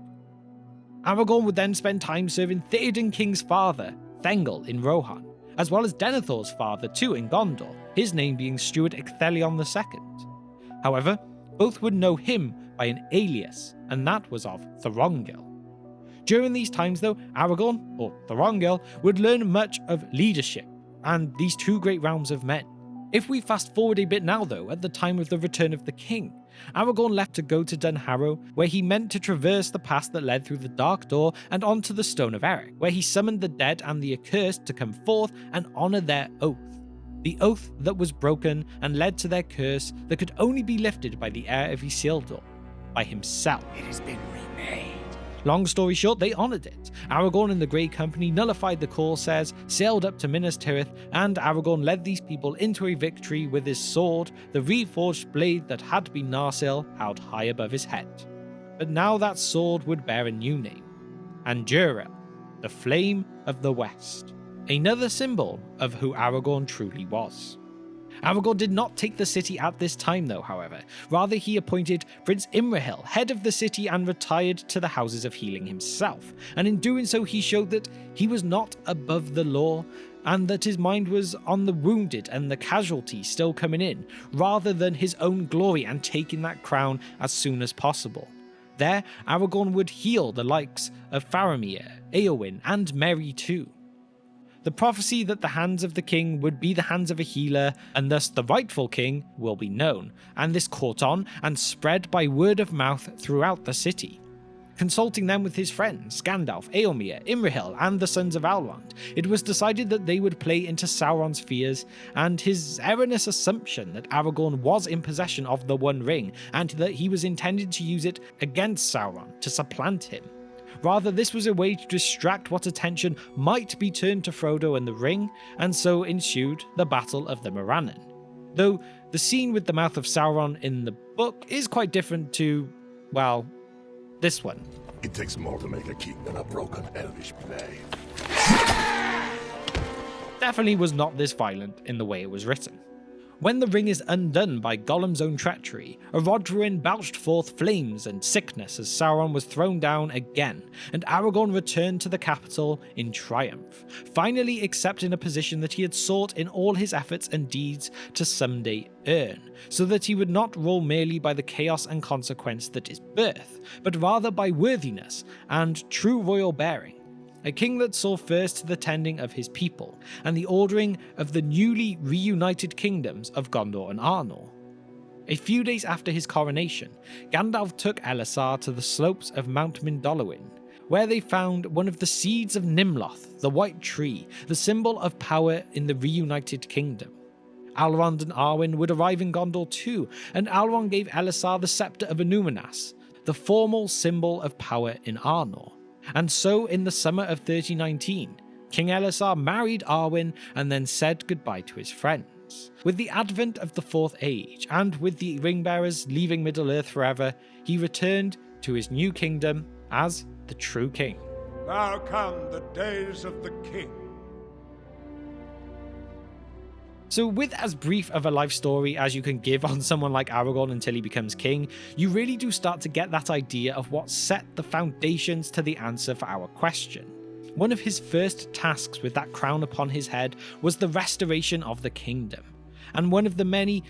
Aragorn would then spend time serving Theoden King's father, Thengel, in Rohan, as well as Denethor's father too in Gondor, his name being Steward Ecthelion II. However, both would know him by an alias, and that was of Thorongil. During these times though, Aragorn, or Thorongil, would learn much of leadership and these two great realms of men. If we fast forward a bit now though, at the time of the Return of the King, Aragorn left to go to Dunharrow, where he meant to traverse the pass that led through the Dark Door and onto the Stone of Eric, where he summoned the dead and the accursed to come forth and honour their oath. The oath that was broken and led to their curse that could only be lifted by the heir of Isildur, by himself. It has been remade. Long story short, they honoured it. Aragorn and the Grey Company nullified the Corsairs, sailed up to Minas Tirith, and Aragorn led these people into a victory with his sword, the reforged blade that had been Narsil, held high above his head. But now that sword would bear a new name, Andúril, the Flame of the West, another symbol of who Aragorn truly was. Aragorn did not take the city at this time though, however. Rather, he appointed Prince Imrahil head of the city and retired to the Houses of Healing himself, and in doing so he showed that he was not above the law, and that his mind was on the wounded and the casualties still coming in, rather than his own glory and taking that crown as soon as possible. There, Aragorn would heal the likes of Faramir, Eowyn, and Merry too. The prophecy that the hands of the king would be the hands of a healer, and thus the rightful king, will be known, and this caught on and spread by word of mouth throughout the city. Consulting them with his friends, Gandalf, Eomer, Imrahil, and the sons of Elrond, it was decided that they would play into Sauron's fears, and his erroneous assumption that Aragorn was in possession of the One Ring, and that he was intended to use it against Sauron to supplant him. Rather, this was a way to distract what attention might be turned to Frodo and the ring, and so ensued the Battle of the Morannon. Though the scene with the mouth of Sauron in the book is quite different to, well, this one. It takes more to make a king than a broken elvish blade. Definitely was not this violent in the way it was written. When the ring is undone by Gollum's own treachery, Aragorn belched forth flames and sickness as Sauron was thrown down again, and Aragorn returned to the capital in triumph, finally accepting a position that he had sought in all his efforts and deeds to someday earn, so that he would not rule merely by the chaos and consequence that is birth, but rather by worthiness and true royal bearing. A king that saw first the tending of his people, and the ordering of the newly reunited kingdoms of Gondor and Arnor. A few days after his coronation, Gandalf took Elessar to the slopes of Mount Mindolluin, where they found one of the seeds of Nimloth, the White Tree, the symbol of power in the reunited kingdom. Elrond and Arwen would arrive in Gondor too, and Elrond gave Elessar the Scepter of Annúminas, the formal symbol of power in Arnor. And so, in the summer of 3019, King Elessar married Arwen and then said goodbye to his friends. With the advent of the Fourth Age, and with the Ringbearers leaving Middle-earth forever, he returned to his new kingdom as the true king. Now come the days of the king. So with as brief of a life story as you can give on someone like Aragorn until he becomes king, you really do start to get that idea of what set the foundations to the answer for our question. One of his first tasks with that crown upon his head was the restoration of the kingdom, and one of the many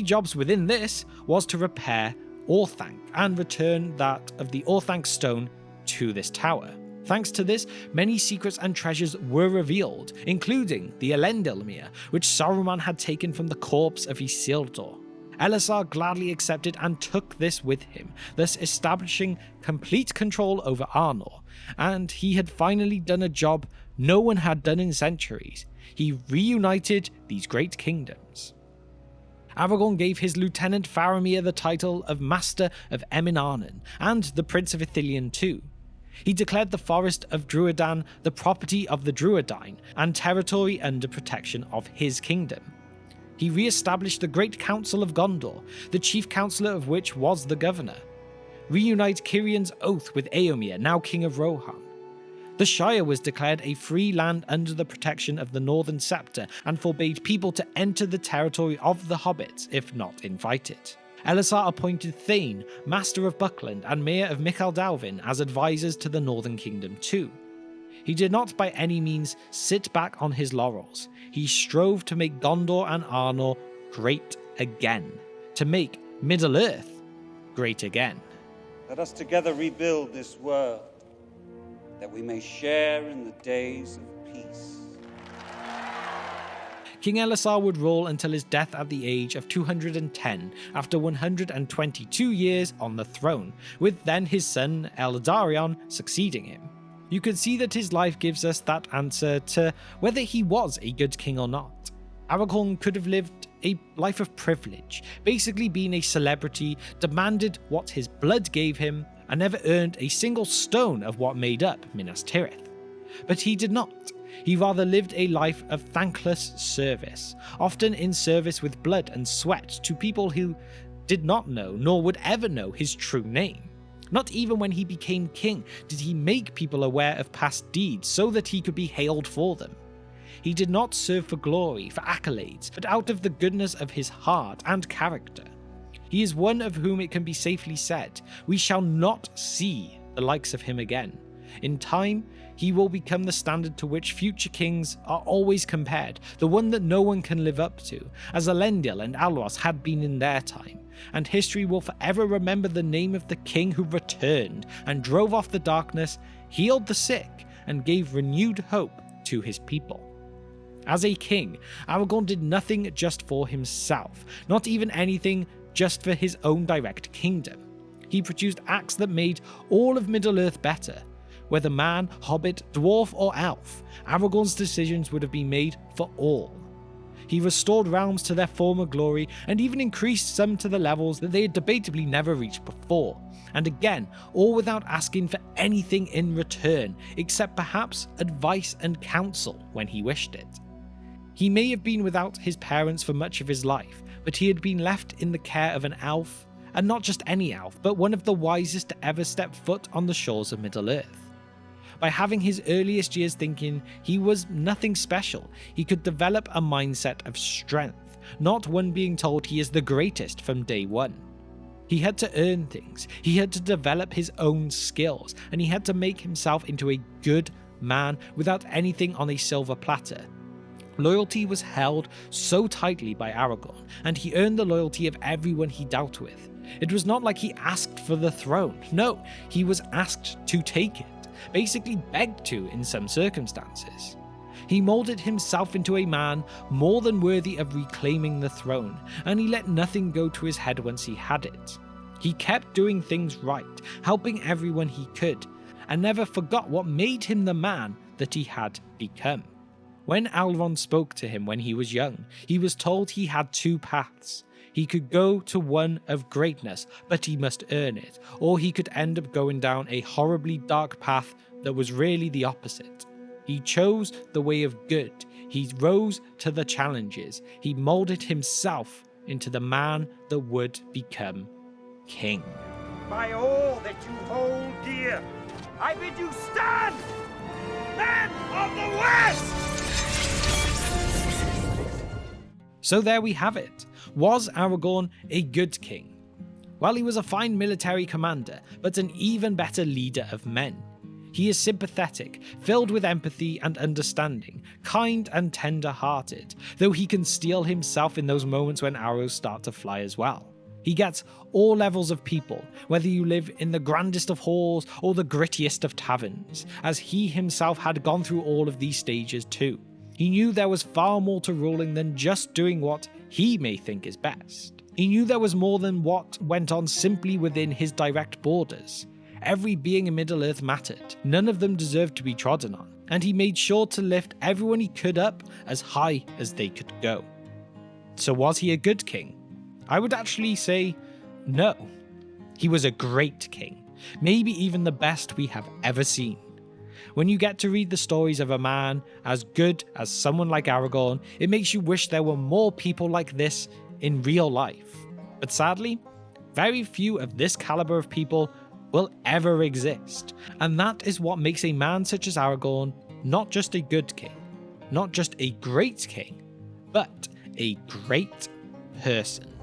jobs within this was to repair Orthanc and return that of the Orthanc stone to this tower. Thanks to this, many secrets and treasures were revealed, including the Elendilmere, which Saruman had taken from the corpse of Isildur. Elessar gladly accepted and took this with him, thus establishing complete control over Arnor, and he had finally done a job no one had done in centuries. He reunited these great kingdoms. Aragorn gave his lieutenant Faramir the title of Master of Emin Arnon, and the Prince of Ithilien too. He declared the Forest of Druadan the property of the Druidine and territory under protection of his kingdom. He re-established the Great Council of Gondor, the chief councillor of which was the governor. Reunite Cirion's oath with Eomer, now king of Rohan. The Shire was declared a free land under the protection of the Northern Scepter and forbade people to enter the territory of the Hobbits if not invited. Elessar appointed Thane, Master of Buckland and Mayor of Michal Dalvin as advisors to the Northern Kingdom too. He did not by any means sit back on his laurels. He strove to make Gondor and Arnor great again, to make Middle-earth great again. Let us together rebuild this world, that we may share in the days of peace. King Elessar would rule until his death at the age of 210, after 122 years on the throne, with then his son Eldarion succeeding him. You can see that his life gives us that answer to whether he was a good king or not. Aragorn could have lived a life of privilege, basically being a celebrity, demanded what his blood gave him, and never earned a single stone of what made up Minas Tirith. But he did not. He rather lived a life of thankless service, often in service with blood and sweat to people who did not know nor would ever know his true name. Not even when he became king did he make people aware of past deeds so that he could be hailed for them. He did not serve for glory, for accolades, but out of the goodness of his heart and character. He is one of whom it can be safely said, we shall not see the likes of him again. In time, he will become the standard to which future kings are always compared, the one that no one can live up to, as Elendil and Alros had been in their time, and history will forever remember the name of the king who returned and drove off the darkness, healed the sick, and gave renewed hope to his people. As a king, Aragorn did nothing just for himself, not even anything just for his own direct kingdom. He produced acts that made all of Middle-earth better. Whether man, hobbit, dwarf or elf, Aragorn's decisions would have been made for all. He restored realms to their former glory and even increased some to the levels that they had debatably never reached before. And again, all without asking for anything in return, except perhaps advice and counsel when he wished it. He may have been without his parents for much of his life, but he had been left in the care of an elf, and not just any elf, but one of the wisest to ever step foot on the shores of Middle-earth. By having his earliest years thinking he was nothing special, he could develop a mindset of strength, not one being told he is the greatest from day one. He had to earn things, he had to develop his own skills, and he had to make himself into a good man without anything on a silver platter. Loyalty was held so tightly by Aragorn, and he earned the loyalty of everyone he dealt with. It was not like he asked for the throne, no, he was asked to take it, basically begged to in some circumstances. He molded himself into a man more than worthy of reclaiming the throne, and he let nothing go to his head once he had it. He kept doing things right, helping everyone he could, and never forgot what made him the man that he had become. When Elrond spoke to him when he was young, he was told he had two paths. He could go to one of greatness, but he must earn it, or he could end up going down a horribly dark path that was really the opposite. He chose the way of good, he rose to the challenges, he molded himself into the man that would become king. By all that you hold dear, I bid you stand! Men of the West! So there we have it. Was Aragorn a good king? Well, he was a fine military commander, but an even better leader of men. He is sympathetic, filled with empathy and understanding, kind and tender-hearted, though he can steel himself in those moments when arrows start to fly as well. He gets all levels of people, whether you live in the grandest of halls or the grittiest of taverns, as he himself had gone through all of these stages too. He knew there was far more to ruling than just doing what he may think is best. He knew there was more than what went on simply within his direct borders. Every being in Middle-earth mattered, none of them deserved to be trodden on, and he made sure to lift everyone he could up as high as they could go. So was he a good king? I would actually say no. He was a great king, maybe even the best we have ever seen. When you get to read the stories of a man as good as someone like Aragorn, it makes you wish there were more people like this in real life. But sadly, very few of this caliber of people will ever exist, and that is what makes a man such as Aragorn not just a good king, not just a great king, but a great person.